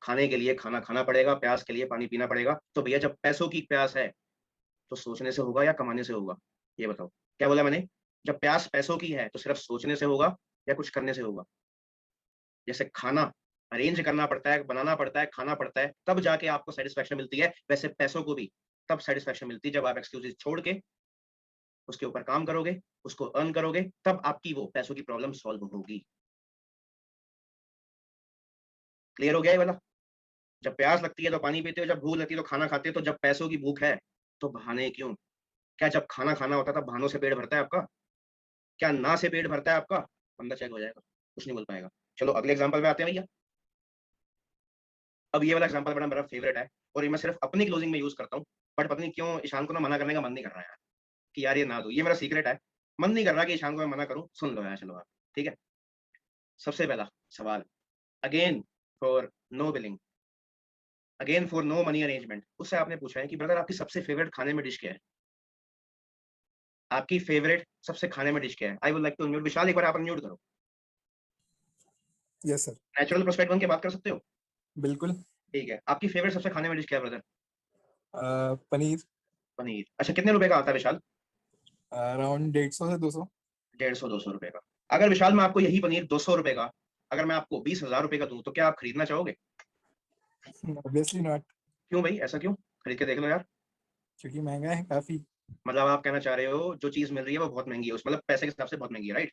खाने के लिए खाना खाना पड़ेगा, प्यास के लिए पानी पीना पड़ेगा। तो भैया जब पैसों की प्यास है तो सोचने से होगा या कमाने से होगा? ये बताओ। क्या बोला मैंने? जब प्यास पैसों की है तो सिर्फ सोचने से होगा या कुछ करने से होगा? जैसे खाना अरेंज करना पड़ता है, बनाना पड़ता है, खाना पड़ता है, तब जाके आपको सेटिस्फेक्शन मिलती है, वैसे पैसों को भी तब सेटिस्फेक्शन मिलती है जब आप एक्सक्यूजेस छोड़ के उसके ऊपर काम करोगे, उसको अर्न करोगे, तब आपकी वो पैसों की प्रॉब्लम सॉल्व होगी। क्लियर हो गया ये वाला? जब प्यास लगती है तो पानी पीते हो, जब भूख लगती है तो खाना खाते हो, तो जब पैसों की भूख है तो बहाने क्यों? क्या जब खाना खाना होता है तब बहानों से पेट भरता है आपका? क्या ना से पेट भरता है आपका? बंदा चेक हो जाएगा, कुछ नहीं बोल पाएगा। चलो अगले एग्जांपल पे आते हैं भैया। अब ये वाला एग्जांपल बड़ा मेरा फेवरेट है और ये मैं सिर्फ अपनी क्लोजिंग में यूज करता हूँ, बट पता नहीं क्यों ईशान को ना मना करने का मन नहीं कर रहा है यार, कि यार ये ना दो, ये मेरा सीक्रेट है। मन नहीं कर रहा कि ईशान को मैं मना करूं। सुन लो यार, चलो आप, ठीक है। सबसे पहला सवाल, again for no billing, again for no money arrangement, उससे आपने पूछा है कि ब्रदर आपकी सबसे फेवरेट खाने में डिश क्या है? आपकी फेवरेट सबसे खाने में डिश क्या है? I would like to unmute Vishal, एक बार आप अनम्यूट करो। Yes sir. नेचुरल प्रोस्पेक्ट बन के बात कर सकते हो? बिल्कुल। ठीक है, आपकी फेवरेट सबसे खाने में डिश क्या है ब्रदर? पनीर। पनीर। अच्छा, कितने रुपए का आता है विशाल? अराउंड 150 से 200। 150-200 रुपए का। अगर विशाल मैं आपको यही पनीर 200 रुपए का, अगर मैं आपको 20,000 रुपए का दूं तो क्या आप खरीदना चाहोगे? Obviously not. क्यों भाई, ऐसा क्यों? खरीद के देख लो यार। क्योंकि महंगा है काफी। मतलब आप कहना चाह रहे हो जो चीज मिल रही है वो बहुत महंगी है, उस मतलब पैसे के हिसाब से बहुत महंगी है, राइट?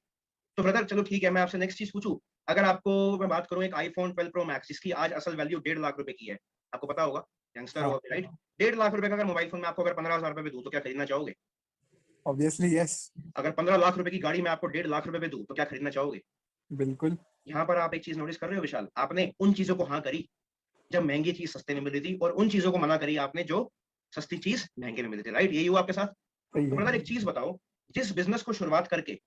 तो ब्रदर चलो ठीक है, मैं आपसे नेक्स्ट चीज पूछूं। अगर आपको मैं बात करूं एक आईफोन 12 प्रो मैक्स जिसकी आज असल वैल्यू 1.5 लाख रुपए की है, आपको पता होगा, यंगस्टर हाँ, होगा राइट? 1.5 लाख रुपए का अगर मोबाइल फोन मैं आपको अगर 15,000 रुपए पे दूं तो क्या खरीदना चाहोगे? Obviously yes. अगर 15 लाख रुपए की गाड़ी मैं आपको 1.5 लाख रुपए पे दूं तो क्या खरीदना चाहोगे? बिल्कुल। यहाँ पर आप एक चीज नोटिस कर रहे हो विशाल, आपने उन चीजों को हाँ करी जब महंगी चीज सस्ते में मिल रही थी, और उन चीजों को मना करी आपने जो सस्ती चीज महंगे में मिल रही थी, राइट? यही हुआ आपके साथ। सही तो है। ब्रदर एक चीज बताओ, जिस बिजनेस को शुरुआत करके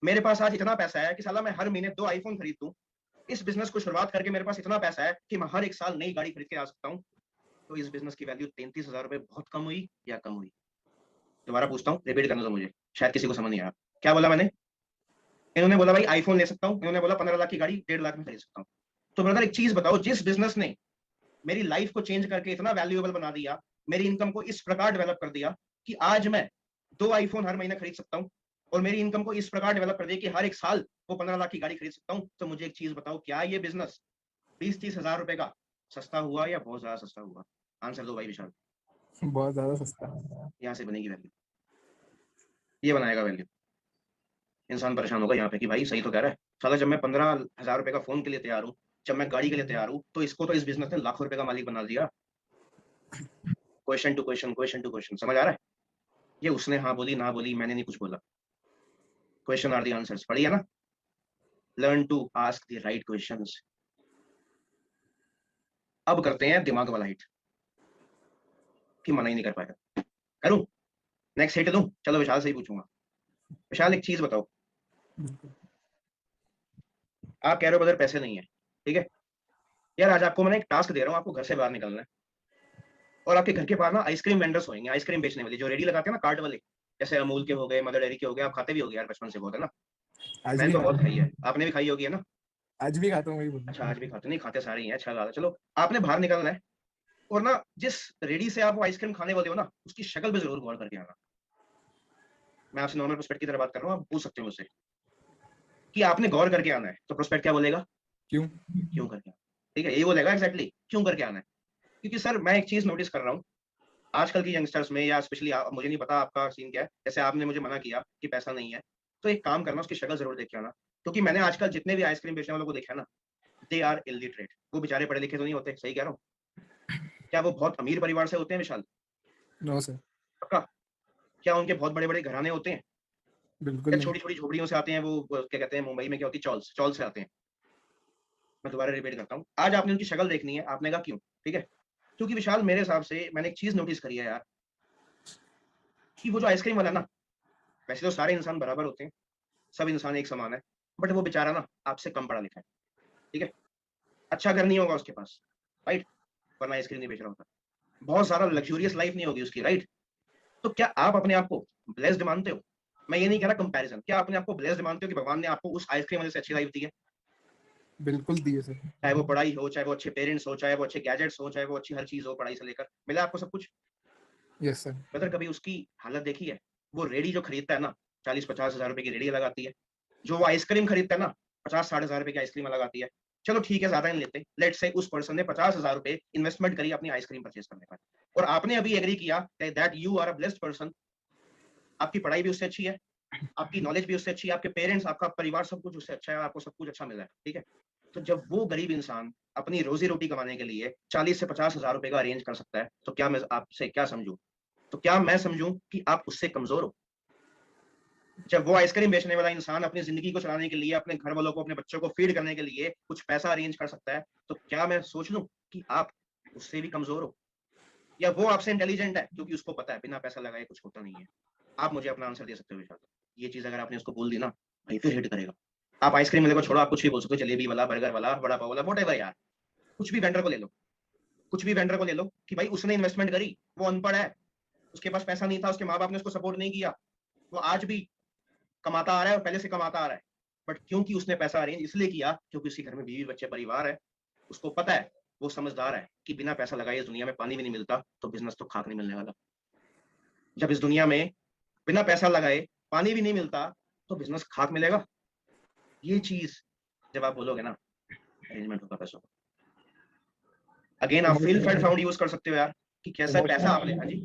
मेरे पास आज इतना पैसा है कि साला मैं हर महीने 2 आईफोन खरीद दूं, इस बिजनेस को शुरुआत करके मेरे पास इतना पैसा है कि मैं हर एक साल नई गाड़ी खरीद के आ सकता हूँ, तो इस बिजनेस की वैल्यू 33,000 रुपए बहुत कम हुई या कम हुई? दोबारा पूछता हूँ, रिपीट करना तो मुझे, शायद किसी को समझ नहीं आया। क्या बोला मैंने? इन्होंने बोला भाई आईफोन ले सकता हूँ, इन्होंने बोला 15 लाख की गाड़ी 1.5 लाख में खरीद सकता हूँ। तो ब्रदर एक चीज बताओ, जिस बिजनेस ने मेरी लाइफ को चेंज करके इतना वैल्यूएबल बना दिया, मेरी इनकम को इस प्रकार डेवलप कर दिया कि आज मैं 2 आईफोन हर महीने खरीद सकता हूँ, और मेरी इनकम को इस प्रकार डेवलप कर दिया कि हर एक साल वो 15 लाख की गाड़ी खरीद सकता हूँ, तो मुझे एक चीज बताओ, क्या ये बिजनेस 20-30 हजार रुपए का सस्ता हुआ या बहुत ज्यादा सस्ता हुआ? आंसर दो भाई विशाल। बहुत ज्यादा सस्ता। यहाँ से बनेगी वैल्यू, ये बनाएगा वैल्यू। इंसान परेशान होगा यहाँ पे कि भाई सही तो कह रहा है साला, जब मैं 15 हजार रुपए का फोन के लिए तैयार हूँ, जब मैं गाड़ी के लिए तैयार हूँ, तो इसको तो इस बिजनेस ने लाखों रुपए का मालिक बना दिया। Question to question, question to question, समझ आ रहा है? ये उसने हाँ बोली ना बोली, मैंने नहीं कुछ बोला। क्वेश्चन आर दी आंसर्स, पढ़ी है ना? Learn to ask the right questions. अब करते हैं दिमाग वाला हिट, कि मना ही नहीं कर पाएगा। करूं नेक्स्ट हिट दूं? चलो विशाल से ही पूछूंगा। विशाल एक चीज बताओ, आप कह रहे हो बदर पैसे नहीं है, ठीक है यार, आज आपको मैंने एक टास्क दे रहा हूँ, आपको घर से बाहर निकलना है, और आपके घर के बाहर ना आइसक्रीम वेंडर्स होंगे, आइसक्रीम बेचने वाले जो रेडी लगाते हैं ना कार्ड वाले, जैसे अमूल के हो गए, मदर डेयरी के हो गए, आप खाते भी हो गए यार बचपन से बहुत, है ना? आज मैंने भी तो बहुत खाता खाई है, आपने भी खाई होगी, है ना? हूँ, आज भी खाता हूँ, वही बोल अच्छा रहा आज भी खाते, नहीं खाते सारे ही हैं, अच्छा बात है। चलो आपने बाहर निकलना है, और ना जिस रेडी से आप वो आइसक्रीम खाने वाले हो ना, उसकी शक्ल पे जरूर गौर करके आना। मैं आपसे नॉर्मल प्रोस्पेक्ट की तरह बात कर रहा हूँ, आप पूछ सकते हो मुझसे कि आपने गौर करके आना है, तो प्रोस्पेक्ट क्या बोलेगा? क्यों? क्यों करके आना? ठीक है, यही बोलेगा एग्जैक्टली, क्यों करके आना है। क्योंकि सर मैं एक चीज नोटिस कर रहा हूँ आजकल की यंगस्टर्स में, या स्पेशली मुझे नहीं पता आपका सीन क्या है, जैसे आपने मुझे मना किया कि पैसा नहीं है, तो एक काम करना, उसकी शक्ल जरूर देख के आना। क्योंकि मैंने आजकल जितने भी आइसक्रीम बेचने वालों को देखा है ना, दे आर इलिटरेट, वो बेचारे पढ़े लिखे तो नहीं होते, सही कह रहा हूँ? क्या वो बहुत अमीर परिवार से होते हैं विशाल? नो सर, पक्का? क्या उनके बहुत बड़े बड़े घराने होते हैं? बिल्कुल या नहीं। छोटी छोटी झोपड़ियों से आते हैं? वो क्या कहते हैं मुंबई में क्या होती है, चॉल्स, चॉल से आते हैं। मैं दोबारा रिपीट करता हूँ, आज आपने उनकी शक्ल देखनी है, आपने कहा क्यों, ठीक है? क्योंकि विशाल मेरे हिसाब से मैंने एक चीज नोटिस करी है यार, कि वो जो आइसक्रीम वाला ना, वैसे तो सारे इंसान बराबर होते हैं, सब इंसान एक समान है, बट वो बेचारा ना आपसे कम पढ़ा लिखा है, ठीक है? अच्छा घर नहीं होगा उसके पास, राइट, वरना आइसक्रीम नहीं बेच रहा होता। बहुत सारा लग्जूरियस लाइफ नहीं होगी उसकी, राइट? तो क्या आप अपने आप को ब्लेस्ड मानते हो? मैं ये नहीं कह रहा कंपैरिजन, क्या अपने आप को ब्लेस्ड मानते हो कि भगवान ने आपको उस आइसक्रीम वाले से अच्छी लाइफ दी है? बिल्कुल दिए सर। चाहे वो पढ़ाई हो, चाहे वो अच्छे पेरेंट्स हो, चाहे वो अच्छे गैजेट्स हो, चाहे वो अच्छी हर चीज हो, पढ़ाई से लेकर मिला आपको सब कुछ। Yes sir. ब्रदर कभी उसकी हालत देखी है? वो रेडी जो खरीदता है ना, 40-50 हजार रुपए की रेडी लगाती है, जो वो आइसक्रीम खरीदता है ना, 50-60 हजार रुपए की आइसक्रीम लगाती है। चलो ठीक है, ज्यादा नहीं लेते, लेट से उस पर्सन ने 50 हजार रुपए इन्वेस्टमेंट करी अपनी आइसक्रीम परचेज करने का, और आपने अभी एग्री किया that you are a blessed person, आपकी पढ़ाई भी उससे अच्छी है, आपकी नॉलेज भी उससे अच्छी है, आपके पेरेंट्स, आपका परिवार, सब कुछ उससे अच्छा है, आपको सब कुछ अच्छा मिल रहा है, ठीक है? तो जब वो गरीब इंसान अपनी रोजी रोटी कमाने के लिए 40 से 50 हजार रुपए का अरेंज कर सकता है, तो क्या मैं आपसे क्या समझूं, तो क्या मैं समझूं कि आप उससे कमजोर हो? जब वो आइसक्रीम बेचने वाला इंसान अपनी जिंदगी को चलाने के लिए, अपने घर वालों को, अपने बच्चों को फीड करने के लिए कुछ पैसा अरेंज कर सकता है, तो क्या मैं सोच लूं कि आप उससे भी कमजोर हो? या वो आपसे इंटेलिजेंट है क्योंकि उसको पता है बिना पैसा लगाए कुछ होता नहीं है? आप मुझे अपना आंसर दे सकते हो विशाल। ये चीज अगर आपने उसको बोल दी ना, भाई फिर हिट करेगा। आप आइसक्रीम वाले को छोड़ो, आप कुछ भी बोल सकते हो, जलेबी वाला, बर्गर वाला, बड़ा पाव वाला, वोट यार, कुछ भी वेंडर को ले लो, कुछ भी वेंडर को ले लो, कि भाई उसने इन्वेस्टमेंट करी, वो अनपढ़ है, उसके पास पैसा नहीं था, उसके माँ बाप ने उसको सपोर्ट नहीं किया, वो आज भी कमाता आ रहा है और पहले से कमाता आ रहा है, बट क्योंकि उसने पैसा अरेंज इसलिए किया क्योंकि उसके घर में बीवी बच्चे परिवार है, उसको पता है, वो समझदार है कि बिना पैसा लगाए इस दुनिया में पानी भी नहीं मिलता, तो बिजनेस तो खाक नहीं मिलने वाला। जब इस दुनिया में बिना पैसा लगाए पानी भी नहीं मिलता, तो बिजनेस खाक मिलेगा। ये चीज जब आप बोलोगे ना, अरेंजमेंट होगा पैसों का। अगेन आप फील फैड फाउंड यूज कर सकते हो यार, कि कैसा पैसा आपने, हाँ जी,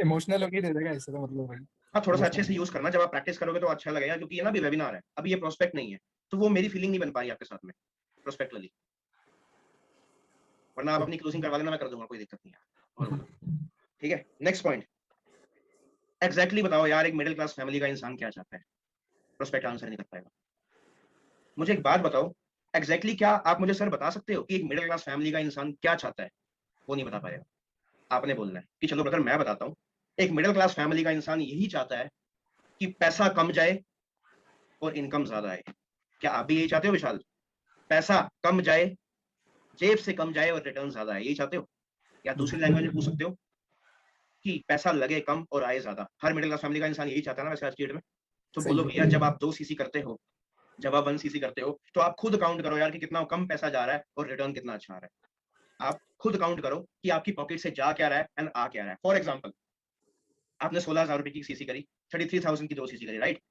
इमोशनल होके दे देगा ऐसे, तो मतलब भाई हाँ थोड़ा सा अच्छे से यूज करना, जब आप प्रैक्टिस करोगे तो अच्छा लगेगा, क्योंकि ये ना भी वेबिनार है, अभी ये प्रोस्पेक्ट नहीं है, तो वो मेरी फीलिंग नहीं बन पा रही आपके साथ में प्रोस्पेक्ट वाली, वरना आप अपनी क्लोजिंग करवा लेना, मैं कर दूंगा, कोई दिक्कत नहीं है। और बोलो, ठीक है, नेक्स्ट पॉइंट, एग्जैक्टली बताओ यार, एक मिडिल क्लास फैमिली का इंसान क्या चाहता है? प्रोस्पेक्ट आंसर नहीं कर पाएगा। मुझे एक बात बताओ, एग्जैक्टली क्या आप मुझे सर बता सकते हो कि एक मिडिल क्लास फैमिली का इंसान क्या चाहता है? वो नहीं बता पाएगा। आपने बोलना है कि चलो ब्रदर मैं बताता हूँ, एक मिडिल क्लास फैमिली का इंसान यही चाहता है कि पैसा कम जाए और इनकम ज्यादा आए। क्या आप भी यही चाहते हो विशाल? पैसा कम जाए, जेब से कम जाए और रिटर्न ज्यादा आए, यही चाहते हो? या दूसरी लैंग्वेज में पूछ सकते हो कि पैसा लगे कम और आए ज्यादा। हर मिडिल क्लास फैमिली का इंसान यही चाहता है ना वैसे आज की डेट में। तो बोलो भैया, जब आप 2 सीसी करते हो जब आप 1 सीसी करते हो तो आप खुद काउंट करो यार कि कितना कम पैसा जा रहा है और रिटर्न कितना अच्छा आ रहा है। आप खुद काउंट करो कि आपकी पॉकेट से जा क्या रहा है एंड आ क्या रहा है। फॉर एग्जाम्पल, आपने 16,000 रुपए की सीसी करी, 33,000 की 2 सीसी करी, राइट।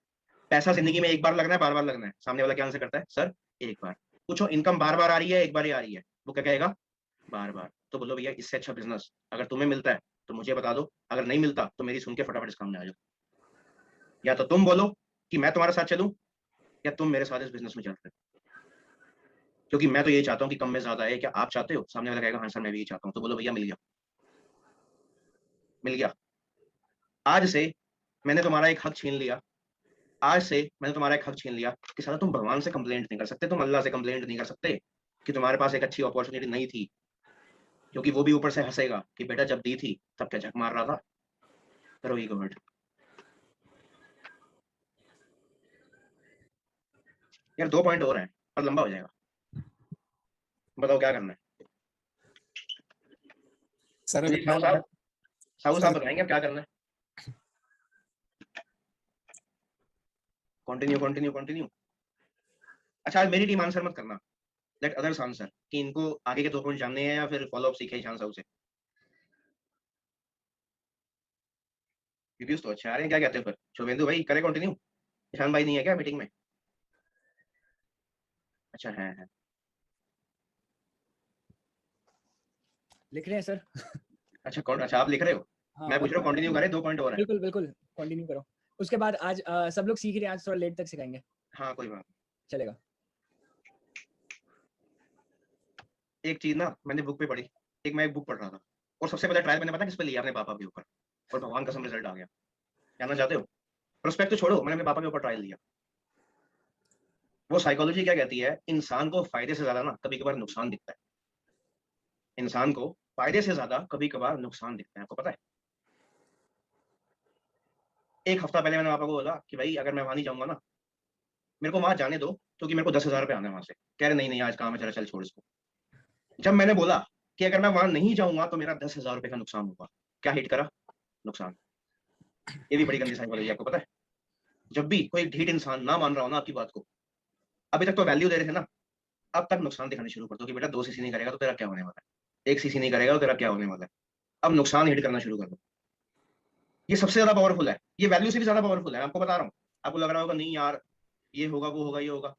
पैसा जिंदगी में एक बार लगना है, बार बार लगना है। सामने वाला क्या आंसर करता है, सर एक बार। पूछो इनकम बार बार आ रही है, एक बार ही आ रही है, वो क्या कहेगा, बार बार। तो बोलो भैया इससे अच्छा बिजनेस अगर तुम्हें मिलता है तो मुझे बता दो, अगर नहीं मिलता तो मेरी सुन के फटाफट इस काम में आ जाओ। या तो तुम बोलो कि मैं तुम्हारे साथ चलूं, या तुम मेरे साथ इस बिजनेस में चल रहे हो। क्योंकि मैं तो यही चाहता हूँ कि कम में ज्यादा है। क्या आप चाहते हो? सामने वाला कहेगा हाँ सर मैं भी यही चाहता हूँ। तो बोलो भैया मिल गया, मिल गया। आज से मैंने तुम्हारा एक हक छीन लिया। आज से मैंने तुम्हारा एक हक छीन लिया कि साला तुम भगवान से कंप्लेंट नहीं कर सकते, तुम अल्लाह से कंप्लेंट नहीं कर सकते कि तुम्हारे पास एक अच्छी अपॉर्चुनिटी नहीं थी। क्योंकि वो भी ऊपर से हंसेगा कि बेटा जब दी थी तब क्या झक मार रहा था। करो ईगो हर्ट। यार 2 पॉइंट और हैं और लंबा हो जाएगा। बताओ क्या करना है। सर जी साहू साहब, साहू साहब सर बताएंगे क्या करना है। Continue continue continue. अच्छा आज मेरी टीम आंसर मत करना, लेट अदर्स आंसर कि इनको आगे के 2 पॉइंट जानने हैं या फिर फॉलो अप सीखे ईशान साहू से। रिव्यूज तो अच्छे आ रहे हैं, क्या कहते हो फिर शुभेंदु भाई, करें कंटिन्यू? ईशान भाई नहीं है क्या मीटिंग में? अच्छा है। लिख रहे हैं सर। अच्छा कौन, अच्छा आप लिख रहे हो? हाँ मैं पूछ रहा हूँ कंटिन्यू करें, 2 पॉइंट और है। बिल्कुल बिल्कुल कंटिन्यू करो। उसके बाद आज सब लोग सीख रहे हैं, आज थोड़ा लेट तक सिखाएंगे, हाँ कोई बात चलेगा। नहीं। एक चीज ना मैंने बुक पे पढ़ी, एक मैं एक बुक पढ़ रहा था और सबसे पहले ट्रायल मैंने पता किस पे लिया, अपने पापा के ऊपर। और भगवान कसम रिजल्ट आ गया। जानना चाहते हो? प्रोस्पेक्ट तो छोड़ो, मैंने अपने पापा के ऊपर ट्रायल लिया। वो साइकोलॉजी क्या कहती है, इंसान को फायदे से ज्यादा ना कभी कभार नुकसान दिखता है। इंसान को फायदे से ज्यादा कभी कभार नुकसान दिखता है, आपको पता है? एक हफ्ता पहले मैंने पापा को बोला कि भाई अगर मैं वहां नहीं जाऊंगा ना, मेरे को वहां जाने दो क्योंकि मेरे को 10,000 रुपये आने हैं वहां से। कह रहे नहीं नहीं आज काम है, चल चल छोड़ इसको। जब मैंने बोला कि अगर मैं वहां नहीं जाऊंगा तो मेरा 10,000 रुपये का नुकसान होगा, क्या हिट करा? नुकसान। ये भी बड़ी गंदी साइकोलॉजी, आपको पता है? जब भी कोई ढीठ इंसान ना मान रहा हो ना आपकी बात को, अभी तक तो वैल्यू दे रहे थे ना, अब तक नुकसान दिखाने शुरू कर दो कि बेटा 2 सीसी नहीं करेगा तो तेरा क्या होने वाला है, 1 सीसी नहीं करेगा तो तेरा क्या होने वाला है। अब नुकसान हिट करना शुरू कर दो। ये सबसे ज्यादा पावरफुल है, ये वैल्यू से भी ज्यादा पावरफुल है, आपको बता रहा हूँ। आपको लग रहा होगा नहीं यार ये होगा वो होगा ये होगा।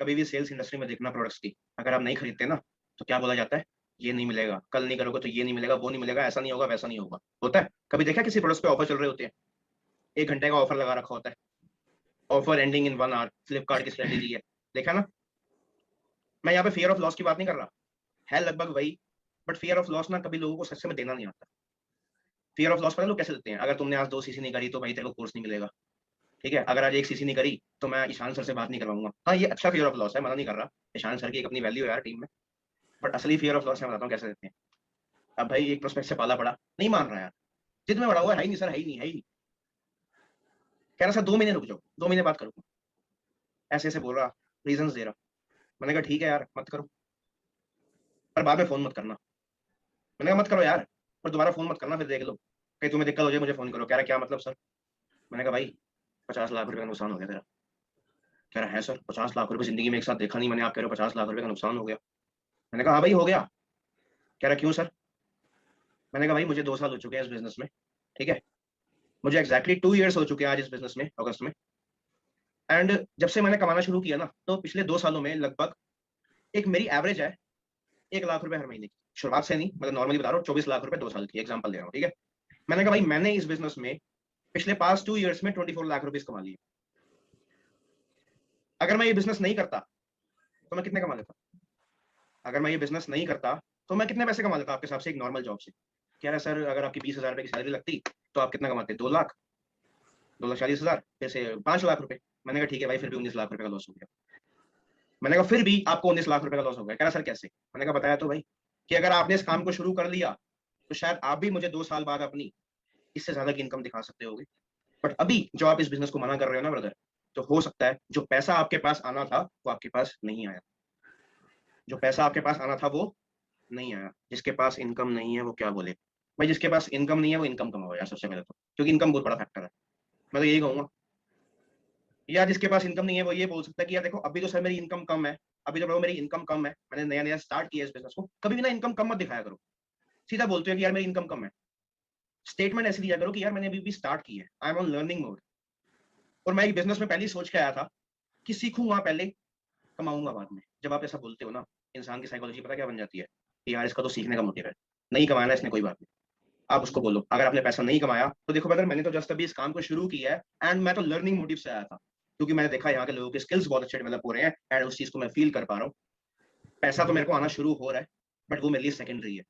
कभी भी सेल्स इंडस्ट्री में देखना प्रोडक्ट्स की, अगर आप नहीं खरीदते ना तो क्या बोला जाता है, ये नहीं मिलेगा, कल नहीं करोगे तो ये नहीं मिलेगा, वो नहीं मिलेगा, ऐसा नहीं होगा वैसा नहीं होगा। होता है? कभी देखा किसी प्रोडक्ट्स पे ऑफर चल रहे होते हैं, 1 घंटे का ऑफर लगा रखा होता है, offer ending in 1 hour, Flipkart की स्ट्रेटेजी है। देखा ना? मैं यहाँ पे फियर ऑफ लॉस की बात नहीं कर रहा, है लगभग वही। बट फियर ऑफ लॉस ना कभी लोगों को सच में देना नहीं आता। फियर ऑफ लॉस पता है लोग कैसे देते हैं, अगर तुमने आज 2 सीसी नहीं करी तो भाई तेरे को कोर्स नहीं मिलेगा। ठीक है, अगर आज 1 सीसी नहीं करी तो मैं ईशान सर से बात नहीं करवाऊंगा। हाँ ये अच्छा फियर ऑफ लॉस है, मना नहीं कर रहा, ईशान सर की एक अपनी वैल्यू है यार टीम में। बट असली फियर ऑफ लॉस मैं बताता हूँ कैसे देते हैं। अब भाई एक प्रोस्पेक्ट से पाला पड़ा, नहीं मान रहा यार, जिद में बड़ा हुआ है ही नहीं सर, है ही नहीं, है ही नहीं। कह रहा सर 2 महीने रुक जाओ, 2 महीने बात करूंगा। ऐसे ऐसे बोल रहा, रीजन दे रहा। मैंने कहा ठीक है यार मत करो, पर बाद में फोन मत करना। मैंने कहा मत करो यार, पर दोबारा फोन मत करना, फिर देख लो कहीं तुम्हें दिक्कत हो जाए मुझे फोन करो। कह रहा क्या मतलब सर? मैंने कहा भाई 50 लाख रुपए का नुकसान हो गया तेरा। कह रहा है सर 50 लाख रुपए जिंदगी में एक साथ देखा नहीं मैंने, आप कह रहे हो 50 लाख रुपए का नुकसान हो गया। मैंने कहा हाँ भाई हो गया। कह रहा क्यों सर? मैंने कहा भाई मुझे 2 साल हो चुके हैं इस बिजनेस में, ठीक है, मुझे एग्जैक्टली 2 ईयर्स हो चुके हैं आज इस बिजनेस में, अगस्त में। एंड जब से मैंने कमाना शुरू किया ना तो पिछले 2 सालों में लगभग एक मेरी एवरेज है 1 लाख रुपए हर महीने की। शुरुआत से नहीं, मतलब नॉर्मली बता रहा हूँ, 24 लाख रुपए 2 साल की एग्जाम्पल दे रहा हूँ, ठीक है। मैंने कहा भाई मैंने इस बिजनेस में पिछले पास 2 ईयर्स में 24 लाख रुपए कमा लिए। अगर मैं ये बिजनेस नहीं करता तो मैं कितने कमा लेता? अगर मैं ये बिजनेस नहीं करता तो मैं कितने पैसे कमा लेता आपके हिसाब से एक नॉर्मल जॉब से? कह रहा है सर अगर आपकी 20,000 रुपए की सैलरी लगती तो आप कितना कमाते? 2 लाख, 2,40,000, फिर से 5 लाख रुपए। मैंने कहा ठीक है भाई फिर भी 19 लाख रुपए का लॉस हो गया। मैंने कहा फिर भी आपको 19 लाख रुपए का लॉस हो गया। कह रहा सर कैसे? मैंने कहा बताया तो भाई कि अगर आपने इस काम को शुरू कर लिया तो शायद आप भी मुझे 2 साल बाद अपनी इससे ज्यादा की इनकम दिखा सकते होगे। बट अभी जो आप इस बिजनेस को मना कर रहे हो ना ब्रदर, तो हो सकता है जो पैसा आपके पास आना था वो आपके पास नहीं आया। जो पैसा आपके पास आना था वो नहीं आया। जिसके पास इनकम नहीं है वो क्या बोले? भाई जिसके पास इनकम नहीं है वो इनकम कमाओ यार सबसे पहले तो, क्योंकि इनकम बहुत बड़ा फैक्टर है। मैं तो यही कहूंगा, या जिसके पास इनकम नहीं है वो ये बोल सकता है कि यार देखो अभी तो सर मेरी इनकम कम है, अभी तो ब्रो मेरी इनकम कम है, मैंने नया नया स्टार्ट किया इस बिजनेस को, कभी भी ना इनकम कम मत दिखाया करो, सीधा बोलते हो कि यार मेरी इनकम कम है। स्टेटमेंट ऐसे दिया करो कि यार मैंने अभी भी स्टार्ट की है, I am on learning mode. और मैं एक बिजनेस में पहले ही सोच के आया था कि सीखूंगा पहले, कमाऊंगा बाद में। जब आप ऐसा बोलते हो ना, इंसान की साइकोलॉजी पता क्या बन जाती है कि यार इसका तो सीखने का मोटिव है, नहीं कमाना इसने कोई बात नहीं। आप उसको बोलो अगर आपने पैसा नहीं कमाया तो देखो ब्रदर मैंने तो जस्ट अभी इस काम को शुरू किया है एंड मैं तो लर्निंग मोटिव से आया था, क्योंकि मैंने देखा यहाँ के लोगों के स्किल्स बहुत अच्छे डेवलप हो रहे हैं एंड उस चीज को मैं फील कर पा रहा हूँ। पैसा तो मेरे को आना शुरू हो रहा है बट वो मेरे लिए सेकेंडरी है।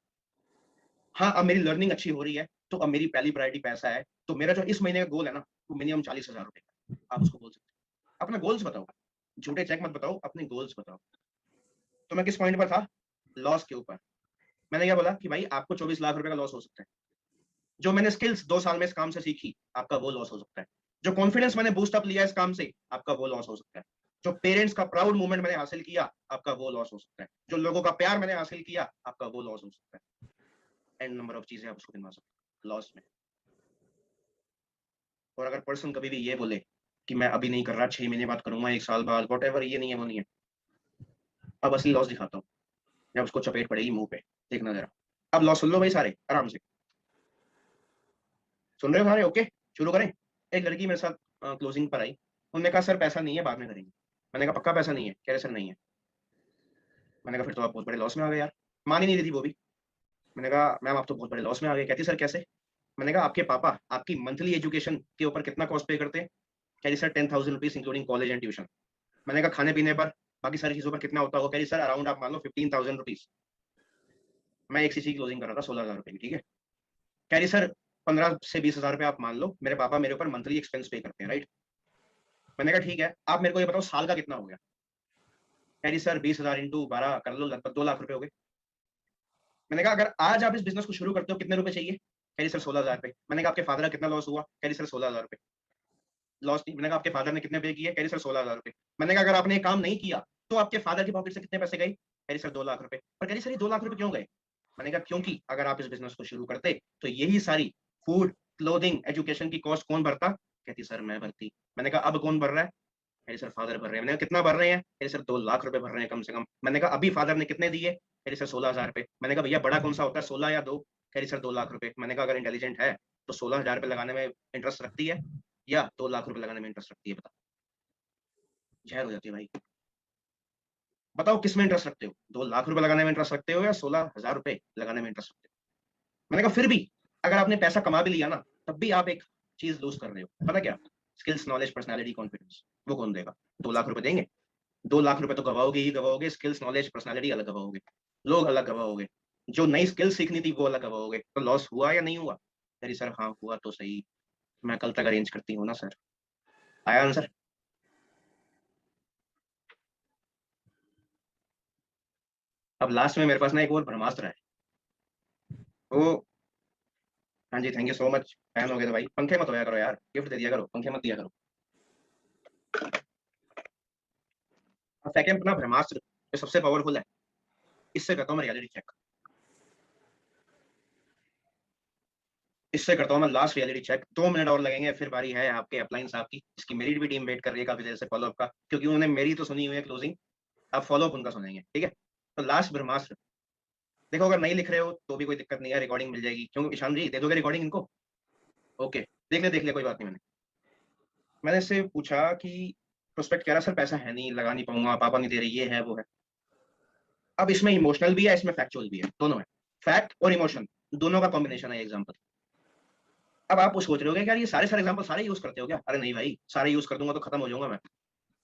हाँ अब मेरी लर्निंग अच्छी हो रही है तो अब मेरी पहली प्रायोरिटी पैसा है, तो मेरा जो इस महीने का गोल है ना वो मिनिमम 40,000 रुपए का। आप उसको बोल सकते हो, अपना गोल्स बताओ, झूठे चेक मत बताओ, अपने गोल्स बताओ। तो मैं किस पॉइंट पर था, लॉस के ऊपर। मैंने क्या बोला कि भाई आपको 24 लाख रुपए का लॉस हो सकता है। जो मैंने स्किल्स 2 साल में इस काम से सीखी आपका वो लॉस हो सकता है। जो कॉन्फिडेंस मैंने बूस्ट अप लिया इस काम से आपका वो लॉस हो सकता है। जो पेरेंट्स का प्राउड मोमेंट मैंने हासिल किया आपका वो लॉस हो सकता है। जो लोगों का प्यार मैंने हासिल किया आपका वो लॉस हो सकता है। एंड नंबर ऑफ चीजें आप उसको गिनवा सकते हो लॉस में। और अगर पर्सन कभी भी ये बोले कि मैं अभी नहीं कर रहा, 6 महीने बाद करूंगा, 1 साल बाद, वॉट एवर, ये नहीं है वो नहीं है। अब असली लॉस दिखाता हूँ जब उसको चपेट पड़ेगी मुंह पे, देखना जरा। अब लॉस सुन लो भाई सारे आराम से, सुन रहे हो सारे? ओके शुरू करें। एक लड़की मेरे साथ क्लोजिंग पर आई, उन्होंने कहा सर पैसा नहीं है बाद में करेंगे। मैंने कहा पक्का पैसा नहीं है? कह रहे सर नहीं है। मैंने कहा फिर तो आप बहुत बड़े लॉस में आ गए यार। मान ही नहीं रही थी वो भी। मैंने कहा मैम आप तो बहुत बड़े लॉस में आ गए। कहती सर कैसे? मैंने कहा आपके पापा आपकी मंथली एजुकेशन के ऊपर कितना कॉस्ट पे करते हैं? कह रही sir 10,000 rupees including college and tuition. मैंने कहा खाने पीने पर बाकी सारी चीजों पर कितना होता होगा? कह रही सर अराउंड आप मान लो 15,000 रुपीज। मैं एक सीसी क्लोजिंग कर रहा था 16,000 रुपए की, ठीक है। कह रही सर 15 से 20,000 रुपए आप मान लो, मेरे पापा मेरे ऊपर मंथली एक्सपेंस पे करते हैं, राइट। मैंने कहा ठीक है, आप मेरे को ये बताओ साल का कितना हो गया? कह रही सर 20,000 इंटू 12 कर लो, लगभग 2 लाख रुपए हो गए। मैंने कहा अगर आज आप इस बिजनेस को शुरू करते हो कितने रुपए चाहिए? कह रही सर 16,000 रुपए। मैंने कहा आपके फादर का कितना लॉस हुआ? कह रही सर 16,000 रुपए लॉस नहीं। मैंने कहा आपके फादर ने कितने पे किए? कह रही सर 16,000 रुपए। मैंने कहा अगर आपने ये काम नहीं किया तो आपके फादर की पॉकेट से कितने पैसे गए? कह रही सर 2 लाख रुपए। पर कह रही सर ये 2 लाख रुपए क्यों गए? मैंने कहा क्योंकि अगर आप इस बिजनेस को शुरू करते तो यही सारी फूड, क्लोथिंग, एजुकेशन की कॉस्ट कौन भरता? कहती सर मैं भरती। मैंने कहा अब कौन भर रहा है? कह रही सर फादर भर रहे हैं। मैंने कहा कितना भर रहे हैं? कह रही सर 2 लाख रुपए भर रहे हैं कम से कम। मैंने कहा अभी फादर ने कितने दिए? कह रही सर 16,000 रुपए। मैंने कहा भैया बड़ा कौन सा होता है, 16 या 2? कह रही सर 2 लाख रुपए। मैंने कहा अगर इंटेलिजेंट है तो 16,000 रुपए लगाने में इंटरेस्ट रखती है या 2 लाख रुपए लगाने में इंटरेस्ट रखती है? बता। जहर हो जाती है भाई। बताओ किस में इंटरेस्ट रखते हो, 2 लाख रुपए लगाने में इंटरेस्ट रखते हो या 16,000 रुपए लगाने में इंटरेस्ट रखते हो? मैंने कहा फिर भी अगर आपने पैसा कमा भी लिया ना तब भी आप एक चीज लूज कर रहे हो, पता क्या? Skills, knowledge, personality, confidence. वो कौन देगा? 2 लाख रुपए देंगे? 2 लाख रुपए तो गवाओगे ही गवाओगे। स्किल्स, नॉलेज, पर्सनालिटी अलग गवाओगे, लोग अलग गवाओगे, जो नई स्किल सीखनी थी वो अलग गवाओगे। तो लॉस हुआ या नहीं हुआ? अरे सर हाँ हुआ तो सही, मैं कल तक अरेंज करती हूँ ना सर। आया आंसर? अब लास्ट में मेरे पास ना एक और ब्रह्मास्त्र है। वो हाँ जी thank you so much, fan हो गए तो भाई पंखे मत होया करो यार, गिफ्ट दे दिया करो, पंखे मत दिया करो। अब सेकंड अपना ब्रह्मास्त्र जो सबसे पावरफुल है, इससे करता हूँ मैं रियलिटी चेक। इससे करता हूँ मैं लास्ट रियलिटी चेक। 2 मिनट और लगेंगे फिर बारी है आपके अपलाइन साहब की। इसकी मेरी भी टीम वेट कर रही है काफी देर से फॉलोअप का, क्योंकि उन्होंने मेरी तो सुनी हुई है क्लोजिंग, अब फॉलोअप उनका सुनेंगे, ठीक है। तो लास्ट ब्रह्मास्त्र देखो, अगर नहीं लिख रहे हो तो भी कोई दिक्कत नहीं है, रिकॉर्डिंग मिल जाएगी। क्योंकि ईशान जी दे दोगे रिकॉर्डिंग इनको? ओके देख ले कोई बात नहीं। मैंने इससे पूछा कि प्रोस्पेक्ट कह रहा सर पैसा है नहीं, लगा नहीं पाऊंगा, पापा नहीं दे रहे, ये है वो है। अब इसमें इमोशनल भी है, इसमें फैक्चुअल भी है, दोनों है। फैक्ट और इमोशन दोनों का कॉम्बिनेशन है एग्जाम्पल। अब आप सोच रहे हो यार ये सारे एग्जाम्पल सारे यूज करते हो क्या? अरे नहीं भाई, सारे यूज कर दूंगा तो खत्म हो जाऊंगा मैं।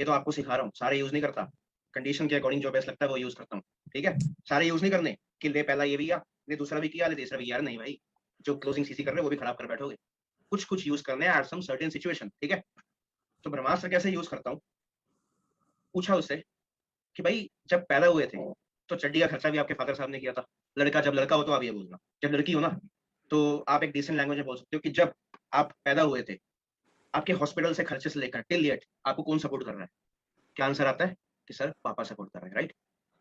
ये तो आपको सिखा रहा हूँ, सारे यूज नहीं करता, कंडीशन के अकॉर्डिंग जो बेस्ट लगता है वो यूज करता हूँ, ठीक है। सारे यूज नहीं करने कि ले पहला ये भी किया, ले दूसरा भी किया, ले तीसरा भी किया। नहीं भाई, जो क्लोजिंग सीसी कर रहे हो वो भी खराब कर बैठोगे। कुछ कुछ यूज करने एट सम सर्टेन सिचुएशन, ठीक है। तो ब्रह्मास्त्र कैसे यूज करता हूँ? पूछा उससे कि भाई जब पैदा हुए थे तो चड्डी का खर्चा भी आपके फादर साहब ने किया था। लड़का जब लड़का हो तो आप ये बोलना, जब लड़की हो ना तो आप एक डिसेंट लैंग्वेज में बोल सकते हो कि जब आप पैदा हुए थे आपके हॉस्पिटल से खर्चे से लेकर टिल येट आपको कौन सपोर्ट कर रहा है? क्या आंसर आता है? कि सर पापा सपोर्ट कर रहे हैं, राइट।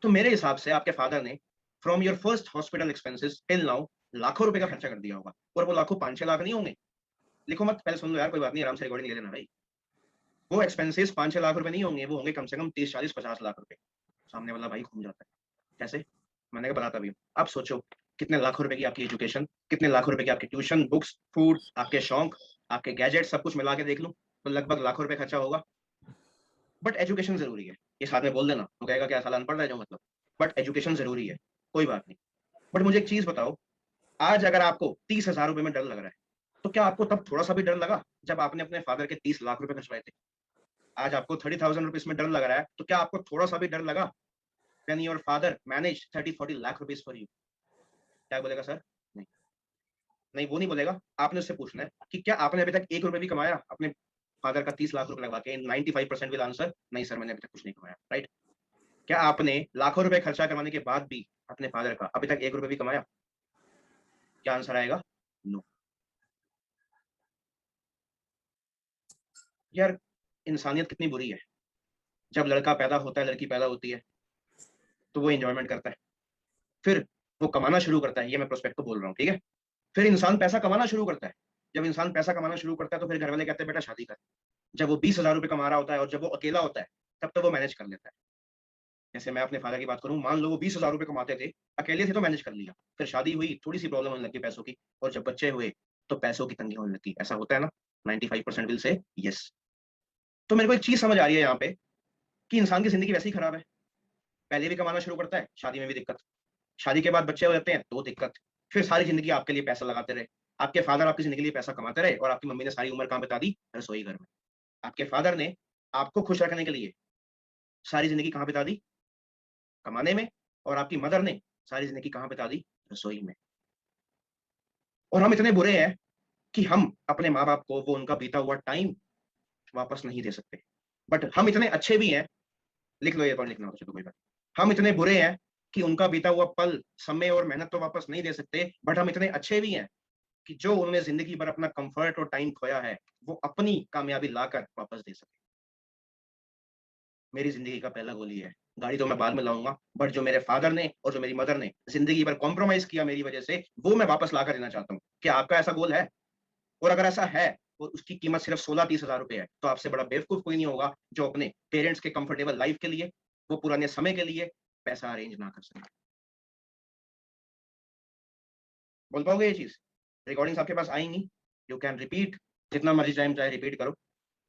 तो मेरे हिसाब से आपके फादर ने from your first hospital expenses till now लाखों रुपए का खर्चा कर दिया होगा। और वो लाखों 5-6 लाख नहीं होंगे। लिखो मत, पहले सुन लो यार, कोई बात नहीं, आराम से रिकॉर्डिंग ले लेना भाई। वो एक्सपेंसेस 5-6 लाख रुपए नहीं होंगे, वो होंगे कम से कम 30, 40, 50 लाख रुपए। सामने वाला भाई घूम जाता है, कैसे? मैंने कहा बताता भी हूँ। आप सोचो कितने लाखों रुपए की आपकी एजुकेशन, कितने लाखों रुपए की आपकी ट्यूशन, बुक्स, फूड, आपके शौक, आपके गैजेट, सब कुछ मिला के देख लूं तो लगभग लाखों रुपए खर्चा होगा। बट एजुकेशन जरूरी है, ये साथ में बोल देना तो कहेगा क्या साला अनपढ़ रह जाऊं मतलब, बट एजुकेशन जरूरी है, कोई बात नहीं। बट मुझे एक चीज बताओ, आज अगर आपको 30,000 रुपए में डर लग रहा है, तो क्या आपको तब थोड़ा सा भी डर लगा जब आपने अपने फादर के 30 लाख रुपए खर्चवाए थे? आज आपको 30,000 रुपीज में डर लग रहा है, तो क्या आपको थोड़ा सा भी डर लगा when your father managed 30-40 lakh rupees for you? क्या बोलेगा सर? नहीं, नहीं वो नहीं बोलेगा। आपने उससे पूछना है कि क्या आपने अभी तक 1 रुपए भी कमाया अपने फादर का 30 लाख रुपए लगा के? 95% विल आंसर नहीं सर, मैंने अभी तक कुछ नहीं कमाया, राइट? क्या आपने लाखों रुपए खर्चा करवाने के बाद भी अपने फादर का अभी तक 1 रुपए भी कमाया? क्या आंसर आएगा? नो। यार इंसानियत कितनी बुरी है। जब लड़का पैदा होता है, लड़की पैदा होती है, तो वो एंजॉयमेंट करता है, फिर वो कमाना शुरू करता है, ये मैं प्रोस्पेक्ट को बोल रहा हूँ, ठीक है? फिर इंसान पैसा कमाना शुरू करता है। जब इंसान पैसा कमाना शुरू करता है तो फिर घर वाले कहते हैं बेटा शादी कर। जब वो 20,000 रुपए कमा रहा होता है और जब वो अकेला होता है, तब तो वो मैनेज कर लेता है। जैसे मैं अपने फादर की बात करूं, मान लो वो 20,000 रुपए कमाते थे, अकेले थे तो मैनेज कर लिया, फिर शादी हुई, थोड़ी सी प्रॉब्लम होने लगी पैसों की, और जब बच्चे हुए तो पैसों की तंगी होने लगी। ऐसा होता है ना? 95% विल से यस। तो मेरे को एक चीज समझ आ रही है यहाँ पे कि इंसान की जिंदगी वैसे ही खराब है। पहले भी कमाना शुरू करता है, शादी में भी दिक्कत, शादी के बाद बच्चे हो जाते हैं तो दिक्कत, फिर सारी जिंदगी आपके लिए पैसा लगाते रहे। आपके फादर आपकी जिंदगी के लिए पैसा कमाते रहे और आपकी मम्मी ने सारी उम्र कहाँ बिता दी? रसोई घर में। आपके फादर ने आपको खुश रखने के लिए सारी जिंदगी कहाँ बिता दी? कमाने में। और आपकी मदर ने सारी जिंदगी कहाँ बिता दी? रसोई में। और हम इतने बुरे हैं कि हम अपने माँ बाप को वो उनका बीता हुआ टाइम वापस नहीं दे सकते। बट हम इतने अच्छे भी हैं, लिख लो ये पॉइंट, लिखना हो तो कोई बात। हम इतने बुरे हैं कि उनका बीता हुआ पल, समय और मेहनत तो वापस नहीं दे सकते, बट हम इतने अच्छे भी हैं कि जो उन्होंने जिंदगी भर अपना कंफर्ट और टाइम खोया है, वो अपनी कामयाबी लाकर वापस दे सके। मेरी जिंदगी का पहला गोल ये है। गाड़ी तो मैं बाद में लाऊंगा, बट जो मेरे फादर ने और जो मेरी मदर ने जिंदगी भर कॉम्प्रोमाइज किया मेरी वजह से, वो मैं वापस लाकर देना चाहता हूँ। क्या आपका ऐसा गोल है? और अगर ऐसा है और उसकी कीमत सिर्फ 16-30 हजार रुपए है, तो आपसे बड़ा बेवकूफ कोई नहीं होगा जो अपने पेरेंट्स के कंफर्टेबल लाइफ के लिए, वो पुराने समय के लिए पैसा अरेंज ना कर सके। बोल पाओगे ये चीज? रिकॉर्डिंग्स आपके पास आएंगी, यू कैन रिपीट जितना मर्जी टाइम चाहे रिपीट करो।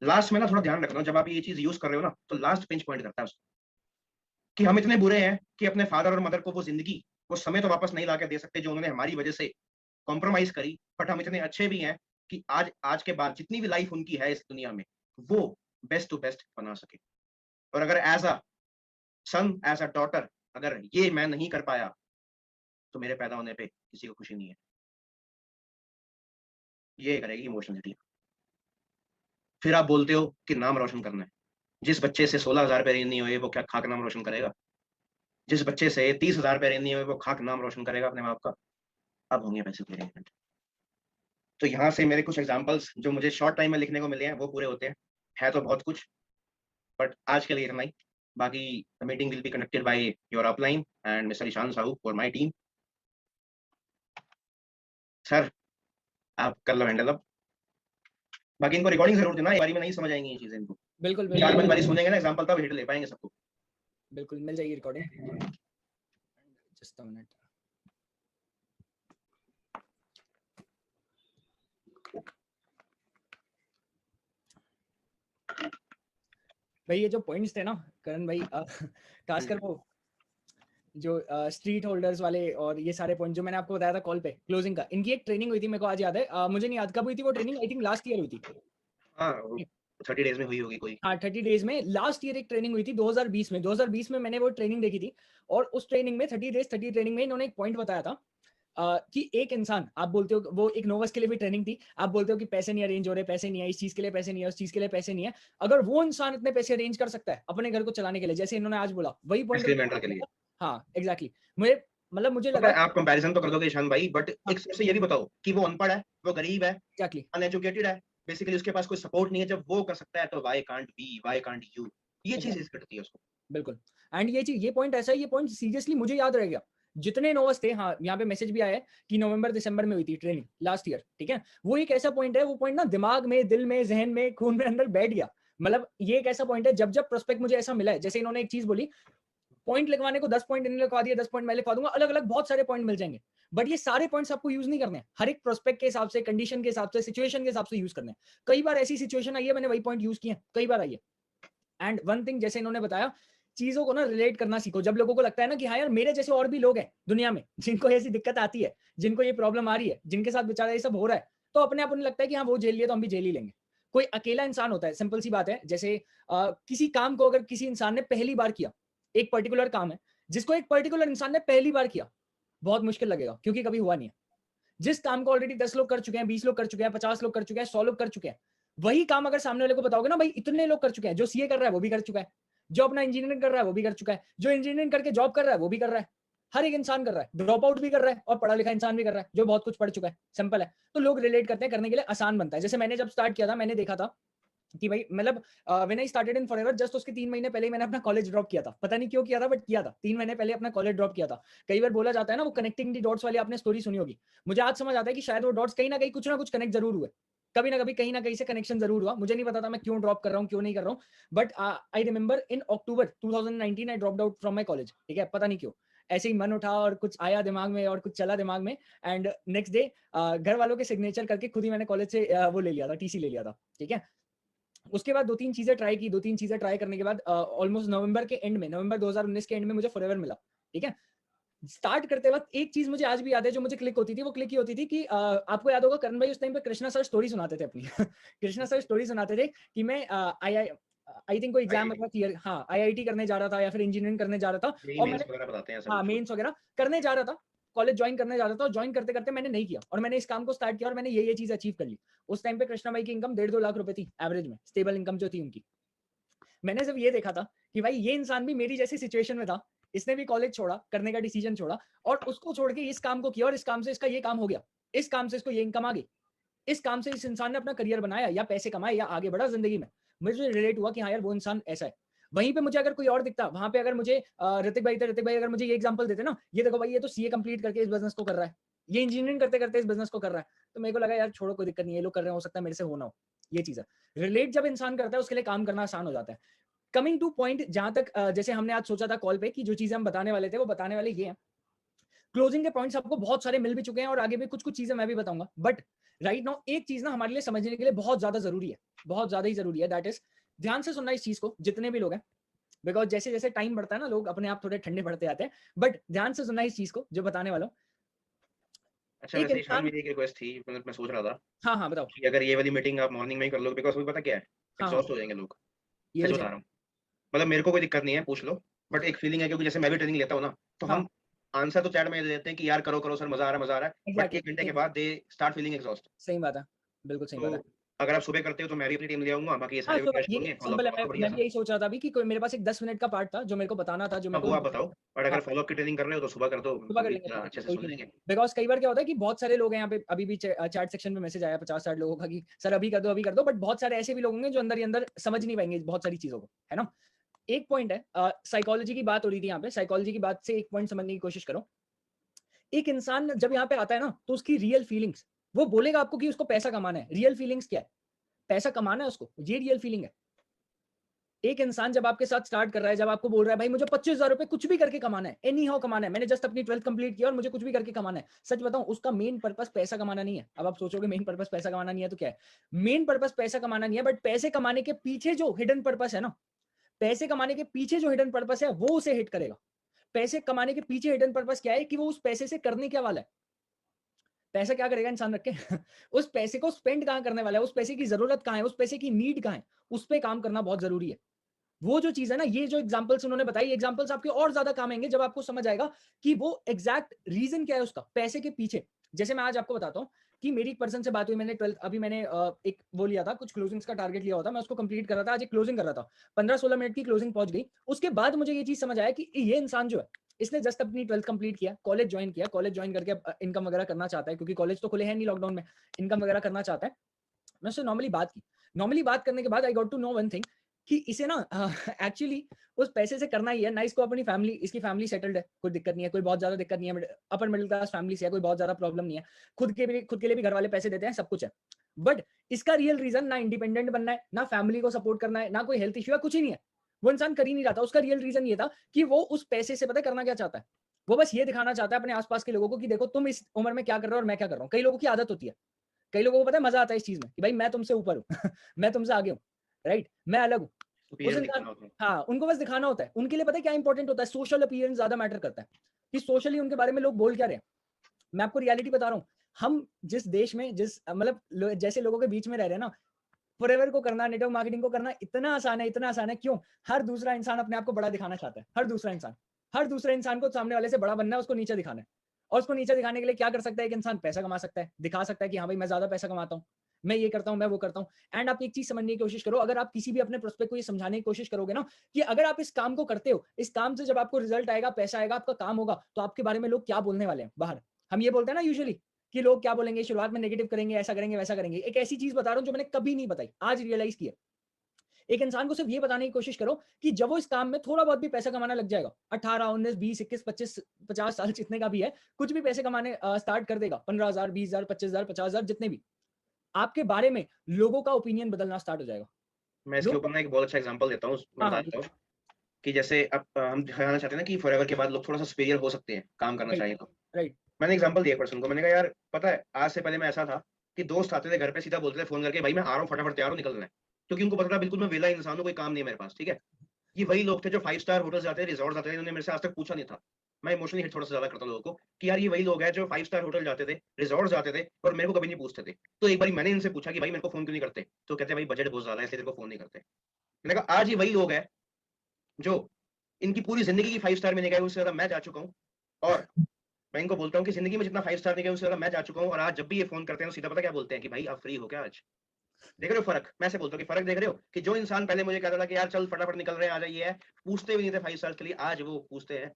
लास्ट में ना थोड़ा ध्यान रखना, जब आप ये चीज यूज कर रहे हो ना, तो लास्ट पिंच पॉइंट करता है उसको, कि हम इतने बुरे हैं कि अपने फादर और मदर को वो जिंदगी, वो समय तो वापस नहीं ला के दे सकते जो उन्होंने हमारी वजह से कॉम्प्रोमाइज करी। बट हम इतने अच्छे भी हैं कि आज के बाद जितनी भी लाइफ उनकी है इस दुनिया में, वो बेस्ट टू बेस्ट बना सके। और अगर as a son, as a daughter, अगर ये मैं नहीं कर पाया, तो मेरे पैदा होने पे किसी को खुशी नहीं है। ये करेगी इमोशनलिटी। फिर आप बोलते हो कि नाम रोशन करना है। जिस बच्चे से 16,000 रुपए रेंज नहीं हुए, वो क्या खाक नाम रोशन करेगा? जिस बच्चे से 30,000 रुपए रेंज नहीं हुए, वो खाक नाम रोशन करेगा अपने बाप का? अब होंगे पैसे के अरेंजमेंट। तो यहाँ से मेरे कुछ एग्जांपल्स जो मुझे शॉर्ट टाइम में लिखने को मिले हैं, वो पूरे होते हैं। है तो बहुत कुछ, बट आज के लिए इतना ही। बाकी the meeting will be conducted by your upline and mister Ishan Sahu for my team. Sir आप कर लो हैंडल अब। बाकी इनको रिकॉर्डिंग जरूर देना, एक बारी में नहीं समझ आएंगी ये चीजें इनको। बिल्कुल 4-5 बिल्कुल बारी सुनेंगे ना एग्जांपल, तब हिट ले पाएंगे सबको। बिल्कुल मिल जाएगी रिकॉर्डिंग। Just a minute. भाई ये जो पॉइंट्स थे ना करण भाई, खासकर वो जो स्ट्रीट होल्डर्स वाले और ये सारे पॉइंट जो मैंने आपको बताया था कॉल पे क्लोजिंग का, इनकी एक ट्रेनिंग हुई थी, मेरे को आज याद है। मुझे नहीं याद कब हुई थी वो training, I think last year हुई थी। हाँ 30 डेज में हुई होगी कोई। हाँ 30 डेज में लास्ट ईयर एक ट्रेनिंग हुई थी 2020 में। 2020 में मैंने वो ट्रेनिंग देखी थी, और उस ट्रेनिंग में 30 डेज 30 ट्रेनिंग में इन्होंने एक पॉइंट बताया था कि एक इंसान, आप बोलते हो वो एक नोवस के लिए भी ट्रेनिंग थी, आप बोलते हो कि पैसे नहीं अरेंज हो रहे, पैसे नहीं है, इस चीज के लिए पैसे नहीं है, उस चीज के लिए पैसे नहीं है। अगर वो इंसान इतने पैसे अरेंज कर सकता है अपने घर को चलाने के लिए, जैसे इन्होंने आज बोला, वही एक्सपेरिमेंटल के लिए। पॉइंट। हाँ एग्जैक्टली। मुझे पता लगा है आप कंपैरिजन तो कर दोगे ईशान भाई, बट एक सबसे ये भी बताओ कि वो अनपढ़ है, वो गरीब है, एग्जैक्टली अनएजुकेटेड है, बेसिकली उसके पास कोई सपोर्ट नहीं है। जब वो कर सकता है तो why can't be, why can't you? ये चीज इस करती है उसको। बिल्कुल। एंड ये चीज, ये पॉइंट ऐसा है, ये पॉइंट सीरियसली मुझे याद रह गया। जितने नोवस थे, हाँ यहाँ पे मैसेज भी आया है कि नवंबर दिसंबर में हुई थी ट्रेनिंग लास्ट ईयर, ठीक है। वो एक ऐसा पॉइंट है, वो पॉइंट ना दिमाग में, दिल में, जहन में, खून में अंदर बैठ गया। मतलब ये एक ऐसा पॉइंट है, जब जब प्रोस्पेक्ट मुझे ऐसा मिला है, जैसे इन्होंने एक चीज बोली, पॉइंट लिखवाने को 10 पॉइंट इन्होंने लिखवा दिया, 10 पॉइंट मैं लिखवा दूंगा, अलग अलग बहुत सारे पॉइंट मिल जाएंगे, बट ये सारे पॉइंट्स आपको यूज नहीं करने हैं, हर एक प्रोस्पेक्ट के हिसाब से, कंडीशन के हिसाब से, सिचुएशन के हिसाब से यूज करने हैं। कई बार ऐसी सिचुएशन आई है मैंने वही पॉइंट यूज किए हैं, कई बार आई है। एंड वन थिंग, जैसे इन्होंने बताया, चीजों को ना रिलेट करना सीखो। जब लोगों को लगता है ना कि हाँ यार मेरे जैसे और भी लोग हैं दुनिया में जिनको ऐसी दिक्कत आती है, जिनको ये प्रॉब्लम आ रही है, जिनके साथ बेचारा ये सब हो रहा है, तो अपने आप उन्हें लगता है कि हाँ वो झेल लिए तो हम भी झेल ही लेंगे। कोई अकेला इंसान होता है, सिंपल सी बात है, जैसे किसी काम को अगर किसी इंसान ने पहली बार किया, एक पर्टिकुलर काम है जिसको एक पर्टिकुलर इंसान ने पहली बार किया, बहुत मुश्किल लगेगा क्योंकि कभी हुआ नहीं है। जिस काम को ऑलरेडी 10 लोग कर चुके हैं, 20 लोग कर चुके हैं, 50 लोग कर चुके हैं, 100 लोग कर चुके हैं, वही काम अगर सामने वाले को बताओगे ना भाई इतने लोग कर चुके हैं, जो सीए कर रहा है वो भी कर चुका है, जो अपना इंजीनियरिंग कर रहा है वो भी कर चुका है, जो इंजीनियरिंग करके जॉब कर रहा है वो भी कर रहा है, हर एक इंसान कर रहा है, ड्रॉप आउट भी कर रहा है और पढ़ा लिखा इंसान भी कर रहा है जो बहुत कुछ पढ़ चुका है, सिंपल है। तो लोग रिलेट करते हैं, करने के लिए आसान बनता है। जैसे मैंने जब स्टार्ट किया था, मैंने देखा था कि भाई मतलब when I started in forever, just उसके 3 महीने पहले ही मैंने अपना कॉलेज ड्रॉप किया था। पता नहीं क्यों किया था, बट किया था। 3 महीने पहले अपना कॉलेज ड्रॉप किया था। कई बार बोला जाता है ना, वो कनेक्टिंग दी डॉट्स वाली आपने स्टोरी सुनी होगी। मुझे आज समझ आता है कि शायद वो डॉट्स कहीं ना कहीं कुछ ना कुछ कनेक्ट जरूर हुए, कभी ना कभी कहीं ना कहीं से कनेक्शन जरूर हुआ। मुझे नहीं पता था मैं क्यों ड्रॉप कर रहा हूँ, क्यों नहीं कर रहा हूँ, but I remember in October 2019 I dropped out from my college. ठीक है, पता नहीं क्यों ऐसे ही मन उठा और कुछ आया दिमाग में और कुछ चला दिमाग में, एंड नेक्स्ट डे घर वालों के सिग्नेचर करके खुद ही मैंने कॉलेज से वो ले लिया था, टीसी ले लिया था। ठीक है, उसके बाद 2-3 चीजें ट्राई की, 2-3 चीजें ट्राई करने के बाद ऑलमोस्ट नवंबर के एंड में, नवंबर 2019 के एंड में मुझे फॉरएवर मिला। ठीक है, स्टार्ट करते वक्त एक चीज मुझे आज भी याद है जो मुझे क्लिक होती थी, वो क्लिक ही होती थी कि आपको याद होगा करण भाई उस टाइम पे कृष्णा सर स्टोरी सुनाते थे अपनी कृष्णा सर स्टोरी सुनाते थे कि मैं आई थिंक कोई एग्जाम मतलब क्लियर, हाँ आईआईटी करने जा रहा था या फिर इंजीनियरिंग करने जा रहा था, यही और मेंस मैंने, वगैरह बताते हैं सब हाँ कुछ। मेंस वगैरह करने जा रहा था, कॉलेज ज्वाइन करने जा रहा था, और ज्वाइन करते करते मैंने नहीं किया और मैंने इस काम को स्टार्ट किया और मैंने ये चीज अचीव कर ली। उस टाइम पे कृष्णा भाई की इनकम 1.5-2 लाख रुपए थी एवरेज में, स्टेबल इनकम जो थी उनकी। मैंने जब ये देखा था कि भाई ये इंसान भी मेरी जैसी सिचुएशन में था, इसने भी कॉलेज छोड़ा, करने का डिसीजन छोड़ा, और उसको छोड़ के इस काम को किया, और इस काम से इसका ये काम हो गया, इस काम से इसको ये इनकम आ गई, इस काम से इस इंसान ने अपना करियर बनाया या पैसे कमाए या आगे बढ़ा जिंदगी में। मुझे रिलेट हुआ कि हाँ यार वो इंसान ऐसा है। वहीं पे मुझे अगर कोई और दिखता, वहां पे अगर मुझे ऋतिक भाई थे, ऋतिक भाई अगर मुझे ये एग्जांपल देते ना, ये देखो भाई ये तो सीए कंप्लीट करके इस बिजनेस को कर रहा है, ये इंजीनियरिंग करते करते इस बिजनेस को कर रहा है, तो मेरे को लगा यार छोड़ो कोई दिक्कत नहीं है, ये लोग कर रहे हैं, हो सकता है मेरे से हो ना हो। ये चीज है, रिलेट जब इंसान करता है उसके लिए काम करना आसान हो जाता है। कमिंग टू पॉइंट, जहां तक जैसे हमने आज सोचा था कॉल पे कि जो चीजें हम बताने वाले थे वो बताने वाले ये हैं। क्लोजिंग के पॉइंट्स आपको बहुत सारे मिल भी चुके हैं और आगे भी कुछ कुछ चीजें मैं भी बताऊंगा, बट राइट नाउ एक चीज ना हमारे लिए समझने के लिए बहुत ज्यादा जरूरी है, बहुत ज्यादा ही जरूरी है, दैट इज ध्यान से सुनना इस चीज को, जितने भी लोग हैं, बिकॉज जैसे जैसे टाइम बढ़ता है ना लोग अपने आप थोड़े ठंडे पड़ते जाते हैं, बट ध्यान से सुनना इस चीज को जो बताने वाला हूं। अच्छा, एक वैसे ईशान इंसान, मेरी एक रिक्वेस्ट थी, मतलब मैं सोच रहा था हाँ हाँ बताओ, कि अगर ये वाली मीटिंग आप मॉर्निंग में ही कर लो, बिकॉज़ अभी पता क्या है, हाँ हाँ एग्ज़ॉस्ट हो जाएँगे लोग। ये सच भी बता सही, रहा हूँ। मतलब मेरे को कोई दिक्कत नहीं है, पूछ लो। बट एक फीलिंग है, क्योंकि जैसे मैं भी ट्रेनिंग लेता हूँ ना, तो हाँ हम आंसर तो चैट में दे देते हैं कि यार करो, करो सर, मज़ा आ रहा है, मज़ा आ रहा है। बट एग्जैक्टली 1 घंटे सही के बात, बाद दे स्टार्ट फीलिंग एग्ज़ॉस्ट। सही बात है, बिल्कुल सही बात है। तो अगर आप सुबह करते हो तो मैं भी अपनी टीम ले आऊँगा, बाकी ये हाँ सारे भी तो टेस्ट ये होंगे, सिंपल फ़ॉलो-अप है, होगा तो बढ़िया मैं भी सा। यही सोच रहा था अभी कि कोई मेरे पास एक 10 मिनट का पार्ट था जो मेरे को बताना था, जो मेरे अब वो आप को, बताओ, और हाँ अगर फ़ॉलो-अप की ट्रेनिंग कर रहे हो तो सुबह कर दो, सुबह हम कर भी लेंगे, अच्छे से कोई सुन चीज़ नहीं। लेंगे। बिकॉज़ कई बार क्या होता है कि बहुत सारे लोग हैं यहाँ पे, अभी भी चैट सेक्शन में मैसेज आया 50-60 लोगों का कि सर अभी कर दो, अभी कर दो, बट बहुत सारे ऐसे भी लोग होंगे जो अंदर ही अंदर समझ नहीं पाएंगे बहुत सारी चीज़ों को, है ना? एक पॉइंट है, साइकोलॉजी की बात हो रही थी यहाँ पे, साइकोलॉजी की बात से एक पॉइंट समझने की कोशिश करो। एक इंसान जब यहाँ पे आता है ना, तो उसकी रियल फीलिंग्स, वो बोलेगा आपको कि उसको पैसा कमाना है, रियल फीलिंग्स क्या है? पैसा कमाना है उसको, ये रियल फीलिंग है। एक इंसान जब आपके साथ स्टार्ट कर रहा है, जब आपको बोल रहा है भाई मुझे 25,000 रुपए कुछ भी करके कमाना है, एनी हाउ कमाना है, मैंने जस्ट अपनी 12th कंप्लीट किया और मुझे कुछ भी करके कमाना है, सच बताऊं उसका मेन पर्पस पैसा कमाना नहीं है। अब आप सोचोगे मेन पर्पस पैसा कमाना नहीं है तो क्या है? मेन पर्पस पैसा कमाना नहीं है, बट पैसे कमाने के पीछे जो हिडन पर्पस है ना, पैसे कमाने के पीछे जो हिडन पर्पस है वो उसे हिट करेगा। पैसे कमाने के पीछे हिडन पर्पस क्या है कि वो उस पैसे से करने क्या वाला है, पैसा क्या करेगा इंसान रख के उस पैसे को स्पेंड कहाँ करने वाला है, उस पैसे की जरूरत कहाँ है, उस पैसे की नीड कहाँ है, उस पर काम करना बहुत जरूरी है। वो जो चीज है ना, ये जो एग्जांपल्स उन्होंने बताई, एग्जांपल्स आपके और ज्यादा काम आएंगे जब आपको समझ आएगा कि वो एग्जैक्ट रीजन क्या है उसका पैसे के पीछे। जैसे मैं आज आपको बताता हूँ कि मेरी एक पर्सन से बात हुई, मैंने 12th अभी मैंने एक वो लिया था, कुछ क्लोजिंग्स का टारगेट लिया होता, मैं उसको कंप्लीट कर रहा था, आज एक क्लोजिंग कर रहा था, 15-16 मिनट की क्लोजिंग पहुंच गई। उसके बाद मुझे ये चीज समझ आया कि ये इंसान जो है, इसने जस्ट अपनी 12th कंप्लीट किया, कॉलेज ज्वाइन किया, कॉलेज ज्वाइन करके इनकम वगैरह करना चाहता है, क्योंकि कॉलेज तो खुले हैं नहीं लॉकडाउन में, इनकम वगैरह करना चाहता है। मैं उससे नॉर्मली बात की, नॉर्मली बात करने के बाद I got to know one thing कि इसे ना एक्चुअली उस पैसे से करना ही है ना, इसको अपनी फैमिली, इसकी फैमिली सेटल्ड है, कोई दिक्कत नहीं है, कोई बहुत ज्यादा दिक्कत नहीं है, अपर मिडिल क्लास फैमिली से है, कोई बहुत ज्यादा प्रॉब्लम नहीं है, खुद के लिए भी घर वाले पैसे देते हैं, सब कुछ है। बट इसका रियल रीजन ना इंडिपेंडेंट बनना है, ना फैमिली को सपोर्ट करना है, ना कोई हेल्थ इश्यू है, कुछ ही नहीं है। वो इंसान कर ही नहीं रहा था। उसका रियल रीजन ये था कि वो उस पैसे से पता है करना क्या चाहता है, वो बस ये दिखाना चाहता है अपने आसपास के लोगों को कि देखो तुम इस उम्र में क्या कर रहे हो और मैं क्या कर रहा हूँ। कई लोगों की आदत होती है, कई लोगों को पता है मजा आता है इस चीज में कि भाई मैं तुमसे ऊपर हूँ मैं तुमसे आगे हूँ, राइट, मैं अलग हूँ। उस superior इंसान, दिखाना होता है। हाँ, उनको बस दिखाना होता है। उनके लिए पता है क्या इंपॉर्टेंट होता है, सोशल अपीयरेंस ज्यादा मैटर करता है कि सोशली उनके बारे में लोग बोल क्या रहे हैं। मैं आपको रियलिटी बता रहा हूँ, हम जिस देश में जिस मतलब जैसे लोगों के बीच में रह रहे हैं ना, फॉरएवर को करना, नेटवर्क मार्केटिंग को करना इतना आसान है, इतना आसान है। क्यों? हर दूसरा इंसान अपने आप को बड़ा दिखाना चाहता है। हर दूसरे इंसान को सामने वाले से बड़ा बनना है, उसको नीचे दिखाना है। और उसको नीचे दिखाने के लिए क्या कर सकता है एक इंसान? पैसा कमा सकता है, दिखा सकता है कि हाँ भाई मैं ज्यादा पैसा कमाता हूँ, मैं ये करता हूँ, मैं वो करता हूँ। एंड आप एक चीज समझने की कोशिश करो, अगर आप किसी भी अपने प्रोस्पेक्ट को ये समझाने की कोशिश करोगे ना कि अगर आप इस काम को करते हो, इस काम से जब आपको रिजल्ट आएगा, पैसा आएगा, आपका काम होगा, तो आपके बारे में लोग क्या बोलने वाले हैं बाहर। हम ये बोलते हैं ना यूजुअली कि लोग क्या बोलेंगे, शुरुआत में नेगेटिव करेंगे, ऐसा करेंगे, वैसा करेंगे। एक ऐसी चीज बता रहा हूँ जो मैंने कभी नहीं बताई, आज रियलाइज किया। एक इंसान को सिर्फ ये बताने की कोशिश करो कि जब वो इस काम में थोड़ा बहुत भी पैसा कमाना लग जाएगा, 18, 19, 20, 21, 25, 50 साल जितने का भी है, कुछ भी पैसे कमाने स्टार्ट कर देगा, 15,000, 20,000, 25,000, 50,000, जितने भी, आपके बारे में लोगों का ओपिनियन बदलना स्टार्ट हो जाएगा। मैं इसके ऊपर ना एक बहुत अच्छा एग्जांपल देता हूँ, मैं हाँ, बताता हूँ कि जैसे अब हम दिखाना चाहते हैं ना कि फॉरएवर के बाद लोग थोड़ा सा सुपीरियर हो सकते हैं काम करना राइट, चाहिए तो। राइट, मैंने एग्जांपल दिया एक पर्सन को, मैंने कहा यार पता है आज से पहले मैं ऐसा था कि दोस्त आते थे घर पे, सीधा बोलते थे फोन करके भाई मैं आ रहा हूँ, फटाफट तैयार हो, निकलना है। क्योंकि उनको पता था बिल्कुल मैं वेला इंसान हूँ, कोई काम नहीं है मेरे पास, ठीक है। ये वही लोग थे जो 5 स्टार होटल्स जाते थे, रिसॉर्ट्स जाते थे, इन्होंने मेरे से आज तक पूछा नहीं था। मैं इमोशनली हिट थोड़ा सा ज्यादा करता हूं लोगों को कि यार ये वही लोग हैं जो 5 स्टार होटल जाते थे, रिसॉर्ट्स जाते थे और मेरे को कभी नहीं पूछते थे। तो एक बार मैंने इनसे पूछा कि भाई मेरे को फोन क्यों नहीं करते? तो कहते भाई बजट बहुत ज्यादा है इसलिए तेरे को फोन नहीं करते। मैंने कहा आज ये वही लोग हैं जो इनकी पूरी जिंदगी की 5 स्टार में नहीं गए, उससे ज्यादा मैं जा चुका हूँ। और मैं इनको बोलता हूँ कि जिंदगी में जितना 5 स्टार नहीं गए उससे ज्यादा मैं जा चुका हूँ। और आज जब भी ये फोन करते हैं तो सीधा पता क्या बोलते हैं कि भाई आप फ्री हो क्या आज? देख रहे हो फर्क? मैं ऐसे बोलता हूँ कि फर्क देख रहे हो कि जो इंसान पहले मुझे कहता था कि यार चल फटाफट निकल रहे हैं, आ जाइए, पूछते भी नहीं थे 5 स्टार के लिए, आज वो पूछते हैं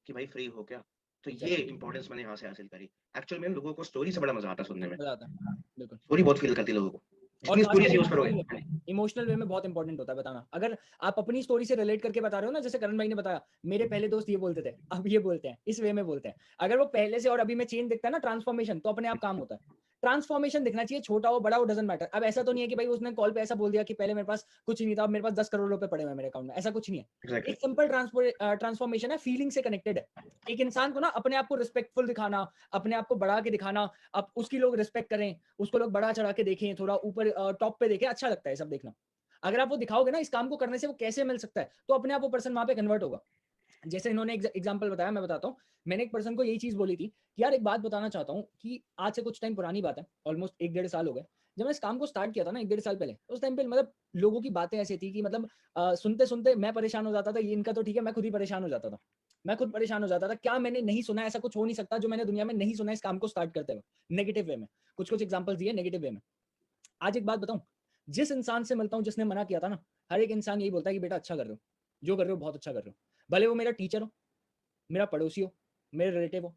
कि भाई फ्री हो क्या? तो ये एग्जैक्टली, इंपॉर्टेंस मैंने यहाँ से हासिल करी। एक्चुअल में लोगों को स्टोरी से बड़ा मजा आता है सुनने में। मजा आता है, बिल्कुल। स्टोरी बहुत फील करती है लोगों को, और जितनी स्टोरी खासकर से यूज करोगे। इमोशनल वे में बहुत इंपॉर्टेंट होता है बताना। अगर आप अपनी स्टोरी से रिलेट करके बता रहे हो ना, जैसे करण भाई ने बताया, मेरे पहले दोस्त ये बोलते थे, अब ये बोलते हैं, इस वे में बोलते हैं। अगर वो पहले से और अभी में चेंज दिखता है ना, ट्रांसफॉर्मेशन, तो अपने आप काम होता है। ट्रांसफॉर्मेशन दिखना चाहिए, छोटा हो बड़ा हो डजंट मैटर। अब ऐसा तो नहीं है कि भाई उसने कॉल पे ऐसा बोल दिया कि पहले मेरे पास कुछ नहीं था, अब मेरे पास 10 करोड़ रुपए पड़े हुए हैं मेरे अकाउंट में, ऐसा कुछ नहीं है। एग्जैक्टली। एक सिंपल ट्रांसफॉर्मेशन है, फीलिंग से कनेक्टेड है। एक इंसान को ना अपने आप को रिस्पेक्टफुल दिखाना, अपने आप को बढ़ा के दिखाना, अब उसकी लोग रिस्पेक्ट करें, उसको लोग बढ़ा चढ़ा के देखें, थोड़ा ऊपर टॉप पे देखें, अच्छा लगता है सब देखना। अगर आप वो दिखाओगे ना इस काम को करने से वो कैसे मिल सकता है, तो अपने आप वो पर्सन वहां पे कन्वर्ट होगा। जैसे इन्होंने एग्जांपल बताया, मैं बताता हूँ। मैंने एक पर्सन को यही चीज बोली थी कि यार एक बात बताना चाहता हूँ कि आज से कुछ टाइम पुरानी बात है, ऑलमोस्ट 1-1.5 साल हो गए, जब मैं इस काम को स्टार्ट किया था ना 1-1.5 साल पहले, उस टाइम पे मतलब लोगों की बातें ऐसी थी कि मतलब सुनते सुनते मैं परेशान हो जाता था। ये इनका तो ठीक है, मैं खुद ही परेशान हो जाता था। मैं खुद परेशान हो जाता था, क्या मैंने नहीं सुना, ऐसा कुछ हो नहीं सकता जो मैंने दुनिया में नहीं सुना इस काम को स्टार्ट करते हुए, नेगेटिव वे में। कुछ कुछ एग्जाम्पल्स दिए नेगेटिव वे में। आज एक बात बताऊं, जिस इंसान से मिलता हूं जिसने मना किया था ना, हर एक इंसान यही बोलता है कि बेटा अच्छा कर रहे हो, जो कर रहे हो बहुत अच्छा कर रहे हो। भले वो मेरा टीचर हो, मेरा पड़ोसी हो, मेरे रिलेटिव हो,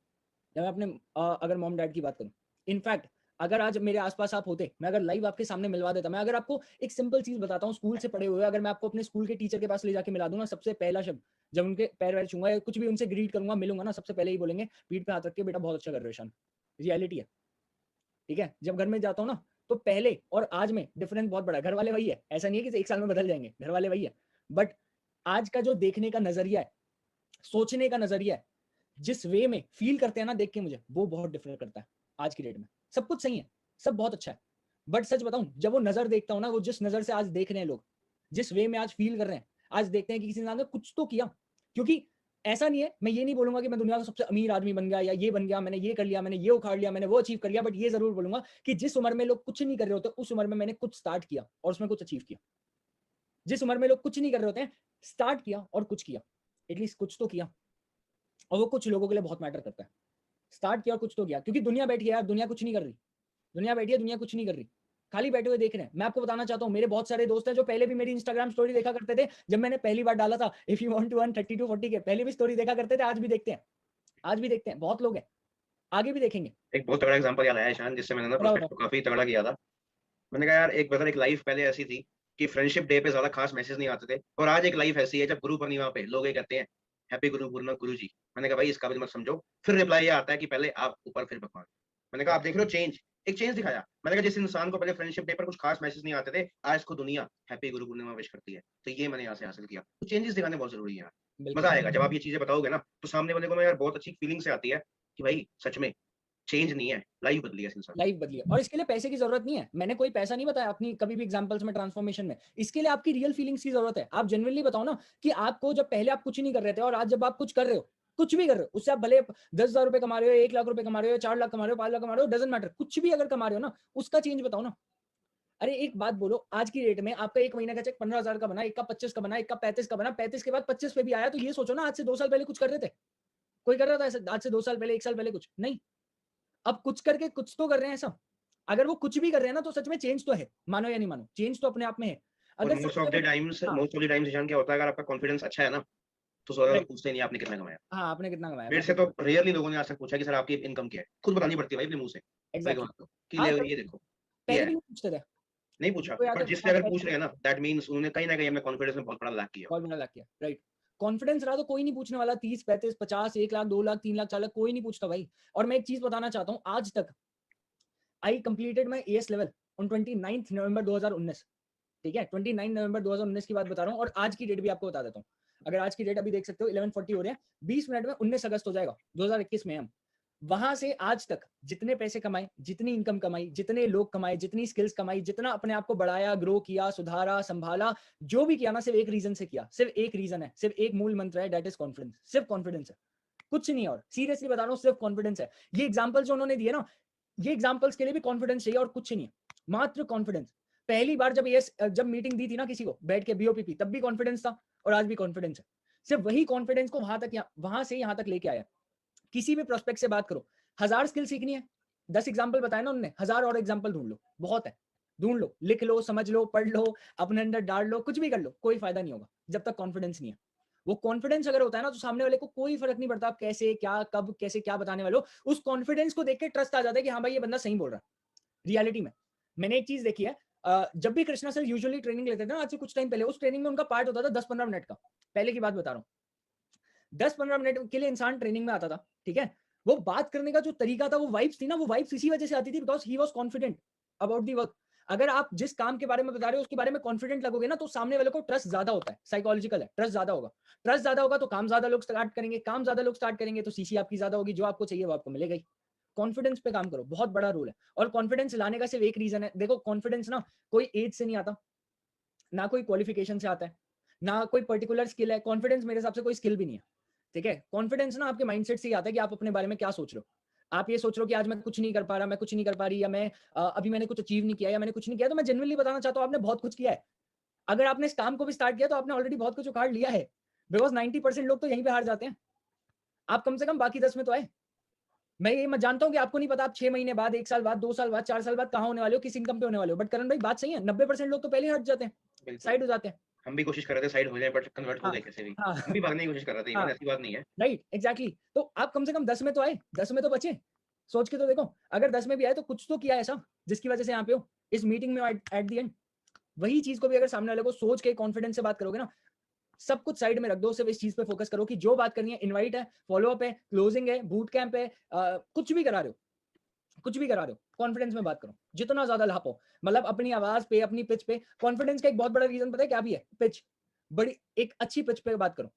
या मैं अपने अगर मॉम डैड की बात करूं। इनफैक्ट अगर आज मेरे आसपास आप होते, मैं अगर लाइव आपके सामने मिलवा देता, मैं अगर आपको एक सिंपल चीज बताता हूँ, स्कूल से पढ़े हुए, अगर मैं आपको अपने स्कूल के टीचर के पास ले जाके मिला दूंगा, सबसे पहला शब्द जब उनके पैर वैर छूंगा या कुछ भी उनसे ग्रीट करूंगा, मिलूंगा ना, सबसे पहले ही बोलेंगे पीठ पे हाथ रख के, बेटा बहुत अच्छा कर रहे हो ईशान। रियलिटी है, ठीक है। जब घर में जाता हूँ ना, तो पहले और आज में डिफरेंस बहुत बड़ा है। घर वाले वही है, ऐसा नहीं है कि 1 साल में बदल जाएंगे, घर वाले वही है। बट आज का जो देखने का नजरिया है, सोचने का नजरिया है, जिस वे में फील करते हैं ना देख के मुझे, वो बहुत डिफर करता है। आज की डेट में सब कुछ सही है, सब बहुत अच्छा है, बट सच बताऊं, जब वो नजर देखता हूं ना, वो जिस नजर से आज देख रहे हैं लोग, जिस वे में आज फील कर रहे हैं, आज देखते हैं कि किसी इंसान ने कुछ तो किया। क्योंकि ऐसा नहीं है, मैं ये नहीं बोलूंगा कि मैं दुनिया का सबसे अमीर आदमी बन गया या ये बन गया, मैंने ये कर लिया, मैंने ये उखाड़ लिया, मैंने वो अचीव कर लिया, बट ये जरूर बोलूंगा कि जिस उम्र में लोग कुछ नहीं कर रहे होते, उस उम्र में मैंने कुछ स्टार्ट किया और उसमें कुछ अचीव किया। जिस उम्र में लोग कुछ नहीं कर रहे होते हैं, स्टार्ट किया और कुछ किया, एटलीस्ट कुछ तो किया। और वो कुछ लोगों के लिए बहुत मैटर करता है। स्टार्ट किया और कुछ तो किया, क्योंकि दुनिया बैठी है यार, दुनिया कुछ नहीं कर रही। दुनिया बैठी है, दुनिया कुछ नहीं कर रही, खाली बैठे हुए देख रहे हैं। मैं आपको बताना चाहता हूँ, मेरे बहुत सारे दोस्त हैं जो पहले भी मेरी इंस्टाग्राम स्टोरी देखा करते थे, जब मैंने पहली बार डाला था if you want to earn 30 to 40 के, पहले भी स्टोरी देखा करते थे, आज भी देखते हैं, आज भी देखते हैं, बहुत लोग हैं, आगे भी देखेंगे। एक बहुत तगड़ा एग्जांपल याद आया ईशान, जिससे मैंने ना बताओ प्रोस्पेक्ट बताओ। को काफी तगड़ा किया था। मैंने कहा यार एक एक लाइफ पहले ऐसी थी कि फ्रेंडशिप डे पे ज्यादा खास मैसेज नहीं आते थे, और आज एक लाइफ ऐसी है जब गुरु पूर्णिमा पे लोग ये कहते हैं हैप्पी गुरु पूर्णिमा गुरु जी। मैंने कहा भाई इसका भी मत समझो, फिर रिप्लाई ये आता है कि पहले आप ऊपर फिर भगवान। मैंने कहा आप देख रहे हो चेंज, एक चेंज दिखाया। मैंने कहा जिस इंसान को पहले फ्रेंडशिप डे पर कुछ खास मैसेज नहीं आते थे, आज इसको दुनिया हैप्पी गुरु पूर्णिमा विश करती है। तो ये मैंने यहाँ से हासिल किया। तो चेंजेस दिखाने बहुत जरूरी है यार। बिल्कुल मजा आएगा जब आप ये चीजें बताओगे ना, तो सामने वाले को ना यार बहुत अच्छी फीलिंग से आती है कि भाई सच में चेंज नहीं है, लाइफ बदली है इस इंसान की। लाइफ बदली है। और इसके लिए पैसे की जरूरत नहीं है। मैंने कोई पैसा नहीं बताया अपनी कभी भी एग्जांपल्स में ट्रांसफॉर्मेशन में। इसके लिए आपकी रियल फीलिंग्स की जरूरत है। आप जेन्युइनली बताओ ना कि आपको जब पहले आप कुछ नहीं कर रहे थे और आज जब आप कुछ कर रहे हो, कुछ भी कर रहे हो, उससे आप भले 10,000 रुपए कमा रहे हो, 1 लाख रुपए कमा रहे हो, 4 लाख कमा रहे हो, 5 लाख कमा रहे हो, डजंट मैटर, कुछ भी अगर कमा रहे हो ना, उसका चेंज बताओ ना। अरे एक बात बोलो, आज की डेट में आपका 1 महीने का चेक 15,000 का बना, एक का 25 का बना, एक का 35 का बना, 35 के बाद 25 पे भी आया, तो ये सोचो ना आज से 2 साल पहले कुछ कर रहे थे? कोई कर रहा था ऐसा आज से 2 साल पहले, 1 साल पहले कुछ? नहीं। अब कुछ करके कुछ तो कर रहे हैं ऐसा। अगर वो कुछ भी कर रहे हैं ना, तो सच में चेंज तो है, मानो या नहीं मानो, चेंज तो अपने आप में है। और अगर मोस्ट सच ऑफ में द टाइम्स हाँ, ईशान क्या होता है, अगर आपका कॉन्फिडेंस अच्छा है ना, तो ज्यादा राइट, पूछते नहीं आपने कितना कमाया। हाँ, आपने कितना कमाया? मेरे से तो रेयरली लोगों ने आज तक पूछा कि सर आपकी इनकम क्या है, खुद बतानी पड़ती है भाई अपने मुंह से। भाई एग्जैक्टली। कमाता हूँ कि हाँ, ले कभी ये देखो ये पहले है। भी नहीं पूछते थे। नहीं पूछा, तो याद पर है जिससे अगर पूछ रहे हैं ना, दैट मींस उन्होंने कहीं ना कहीं अपने कॉन्फिडेंस में बहुत बड़ा लैक किया। बहुत बड़ा लग गया, राइट। कॉन्फिडेंस रहा तो कोई नहीं पूछने वाला। 30, 35, 50, 1 लाख, 2 लाख, 3 लाख, 4 लाख, कोई नहीं पूछता भाई। और मैं एक चीज बताना चाहता हूँ, आज तक I completed my as level on 29 नवंबर 2019। ठीक है, 29 नवंबर 2019 की बात बता रहा हूँ। और आज की डेट भी आपको बता देता हूँ। अगर आज की डेट अभी देख सकते हो 11:40 हो रहे हैं, 20 मिनट में 19 अगस्त हो जाएगा 2021 में। हम वहां से आज तक जितने पैसे कमाए, जितनी इनकम कमाई, जितने लोग कमाए, जितनी स्किल्स कमाई, जितना अपने आप को बढ़ाया, ग्रो किया, सुधारा, संभाला, जो भी किया ना, सिर्फ एक रीजन से किया। सिर्फ एक रीजन है, सिर्फ एक मूल मंत्र है, दैट इज कॉन्फिडेंस। सिर्फ कॉन्फिडेंस है, कुछ नहीं। और सीरियसली बता रहा हूँ, सिर्फ कॉन्फिडेंस है। ये एग्जाम्पल जो उन्होंने दिए ना, ये एग्जाम्पल्स के लिए भी कॉन्फिडेंस चाहिए और कुछ नहीं है, मात्र कॉन्फिडेंस। पहली बार जब मीटिंग दी थी ना किसी को बैठ के बीओपीपी, तब भी कॉन्फिडेंस था और आज भी कॉन्फिडेंस है। सिर्फ वही कॉन्फिडेंस को वहां से यहाँ तक लेके आया। किसी भी प्रोस्पेक्ट से बात करो, 1000 स्किल सीखनी है, 10 एग्जाम्पल बताए ना उन्होंने, 1000 और एग्जाम्पल ढूंढ लो, बहुत है। ढूंढ लो, लिख लो, समझ लो, पढ़ लो, अपने अंदर डाल लो, कुछ भी कर लो, कोई फायदा नहीं होगा जब तक कॉन्फिडेंस नहीं है। वो कॉन्फिडेंस अगर होता है ना, तो सामने वाले को कोई फर्क नहीं पड़ता आप कैसे क्या कब कैसे क्या बताने वाले हो। उस कॉन्फिडेंस को देख के ट्रस्ट आ जाता है कि हाँ भाई ये बंदा सही बोल रहा है। रियलिटी में मैंने एक चीज देखी है, जब भी कृष्णा सर यूजुअली ट्रेनिंग लेते थे ना, आज से कुछ टाइम पहले, उस ट्रेनिंग में उनका पार्ट होता था 10-15 मिनट का। पहले की बात बता रहा हूँ, 10-15 मिनट के लिए इंसान ट्रेनिंग में आता था। ठीक है, वो बात करने का जो तरीका था, वो वाइब्स थी ना, वो वाइब्स इसी वजह से आती थी because he was confident about the work. अगर आप जिस काम के बारे में बता रहे हो उसके बारे में कॉन्फिडेंट लगोगे ना, तो सामने वाले को ट्रस्ट ज्यादा होता है, साइकोलॉजिकल है, ट्रस्ट ज्यादा होगा। ट्रस्ट ज्यादा होगा तो काम ज्यादा लोग स्टार्ट करेंगे, काम ज्यादा लोग स्टार्ट करेंगे तो सीसी आपकी ज्यादा होगी, जो आपको चाहिए वो आपको मिलेगा ही। कॉन्फिडेंस पे काम करो, बहुत बड़ा रोल है। और कॉन्फिडेंस लाने का सिर्फ एक रीजन है, देखो कॉन्फिडेंस ना कोई एज से नहीं आता, ना कोई क्वालिफिकेशन से आता है, ना कोई पर्टिकुलर स्किल है। कॉन्फिडेंस मेरे हिसाब से कोई स्किल भी नहीं है। ठीक है, कॉन्फिडेंस ना आपके माइंडसेट से ही आता है कि आप अपने बारे में क्या सोच रहे हो। आप ये सोच रहे हो कि आज मैं कुछ नहीं कर पा रहा, मैं कुछ नहीं कर पा रही, या मैं अभी मैंने कुछ अचीव नहीं किया, या मैंने कुछ नहीं किया। तो मैं जेन्युइनली बताना चाहता हूँ, आपने बहुत कुछ किया है। अगर आपने इस काम को भी स्टार्ट किया तो आपने ऑलरेडी बहुत कुछ उखाड़ लिया है, बिकॉज 90% लोग तो यहीं पे हार जाते हैं। आप कम से कम बाकी 10 में तो आए। मैं ये मैं जानता हूँ कि आपको नहीं पता आप 6 महीने बाद, 1 साल बाद, 2 साल बाद, 4 साल बाद कहाँ होने वाले हो, किस इनकम पे होने वाले हो। बट करण भाई बात सही है, 90% लोग तो पहले हट जाते हैं, बिल्कुल। साइड हो जाते हैं। हम भी कोशिश कर रहे थे साइड हो जाए, बट कन्वर्ट हो हाँ, गए कैसे भी। हाँ, हम भी भागने की कोशिश कर रहे थे, हाँ, इवन ऐसी बात नहीं है। Right, exactly. तो आप कम से कम 10 में तो आए, 10 में तो बचे। सोच के तो देखो, अगर 10 में भी आए तो कुछ तो किया ऐसा जिसकी वजह से यहाँ पे हो, इस मीटिंग में एट द एंड। वही चीज को भी अगर सामने वाले को सोच के कॉन्फिडेंस से बात करोगे ना, सब कुछ साइड में रख दो, सिर्फ इस चीज पे फोकस करो कि जो बात करनी है, इनवाइट है, फॉलो अप है, क्लोजिंग है, बूट कैंप है, कुछ भी करा रहे हो, कुछ भी करा रहे हो, कॉन्फिडेंस में बात करो, जितना ज्यादा लापो। मतलब अपनी आवाज पे, अपनी पिच पे। कॉन्फिडेंस का एक बहुत बड़ा रीजन पता है क्या भी है? पिच। बड़ी एक अच्छी पिच पे बात करो।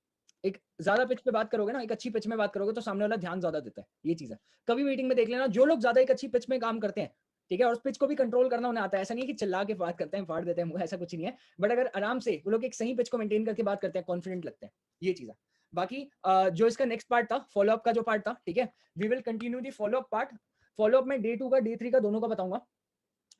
एक ज्यादा पिच पे बात करोगे ना, एक अच्छी पिच में बात करोगे तो सामने वाला ध्यान ज्यादा देता है। ये चीज है। कभी मीटिंग में देख लेना, जो लोग ज्यादा एक अच्छी पिच में काम करते हैं, ठीक है, और उस पिच को भी कंट्रोल करना उन्हें आता है। ऐसा नहीं है कि चिल्ला के बात करते हैं, फाड़ देते हैं, ऐसा कुछ नहीं है। बट अगर आराम से वो लोग एक सही पिच को मेंटेन करके बात करते हैं, कॉन्फिडेंट लगते हैं। ये चीज है। बाकी जो इसका नेक्स्ट पार्ट था, फॉलो अप का जो पार्ट था, ठीक है, we will continue the follow up part. Follow up में डे 2 का, डे 3 का दोनों का बताऊंगा।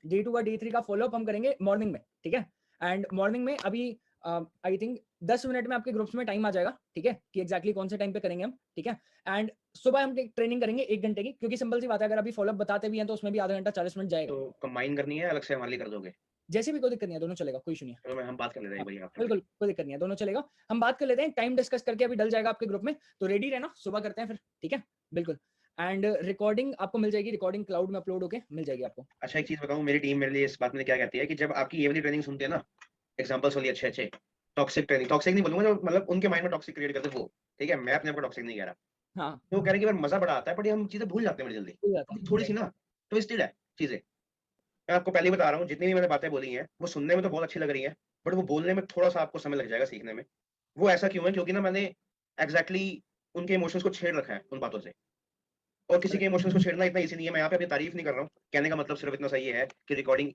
डे 2 का, डे 3 का फॉलो अप हम करेंगे मॉर्निंग में, ठीक है। एंड मॉर्निंग में अभी आई थिंक 10 मिनट में आपके ग्रुप्स में टाइम आ जाएगा, ठीक है, कि एग्जैक्टली कौन से टाइम पे करेंगे हम, ठीक है। एंड सुबह हम ट्रेनिंग करेंगे 1 घंटे की, क्योंकि सिंपल सी बात है, अगर अभी फॉलो अप बताते भी हैं तो उसमें भी आधा घंटा 40 मिनट जाएगा। तो कंबाइन करनी है, अलग से हमारे लिए कर दोगे? जैसे भी, कोई दिक्कत नहीं है, दोनों चलेगा, कोई इशू नहीं है। चलो हम बात कर लेते हैं भाई आपसे। बिल्कुल कोई दिक्कत नहीं है, दोनों चलेगा। हम बात कर लेते हैं, टाइम डिस्कस करके अभी डल जाएगा आपके ग्रुप में, तो रेडी रहना, सुबह करते हैं फिर, ठीक है, बिल्कुल। एंड रिकॉर्डिंग आपको मिल जाएगी, रिकॉर्डिंग क्लाउड में अपलोड होके मिल जाएगी आपको। अच्छा एक चीज बताऊं, मेरी टीम मेरे लिए इस बात में क्या कहती है कि जब आपकी ये वाली ट्रेनिंग सुनते हैं ना, एग्जांपल्स वाली अच्छे टॉक्सिक ट्रेनिंग, टॉक्सिक नहीं बोलूंगा, जो मतलब उनके माइंड में टॉक्सिक क्रिएट करते वो, ठीक है, मैं अपने आप को टॉक्सिक नहीं कह रहा। हाँ, तो वो कह रहे हैं कि यार मजा बड़ा आता है, बट ये हम चीजें भूल जाते हैं बड़ी जल्दी। हो जाता है, थोड़ी सी ना ट्विस्टेड है, चीजें। मैं आपको पहले ही बता रहा हूँ, जितनी भी मैंने बातें बोली हैं वो सुनने में तो बहुत अच्छी लग रही हैं, बट वो बोलने में थोड़ा सा आपको समय लग जाएगा सीखने में। वो ऐसा क्यों है? क्योंकि ना मैंने एग्जैक्टली उनके इमोशंस को छेड़ रखा है उन बातों से। और किसी के इमोशंस को छेड़ना इतना ईजी नहीं है। मैं यहाँ पे अपनी तारीफ नहीं कर रहा हूँ, कहने का मतलब सिर्फ इतना सही है कि रिकॉर्डिंग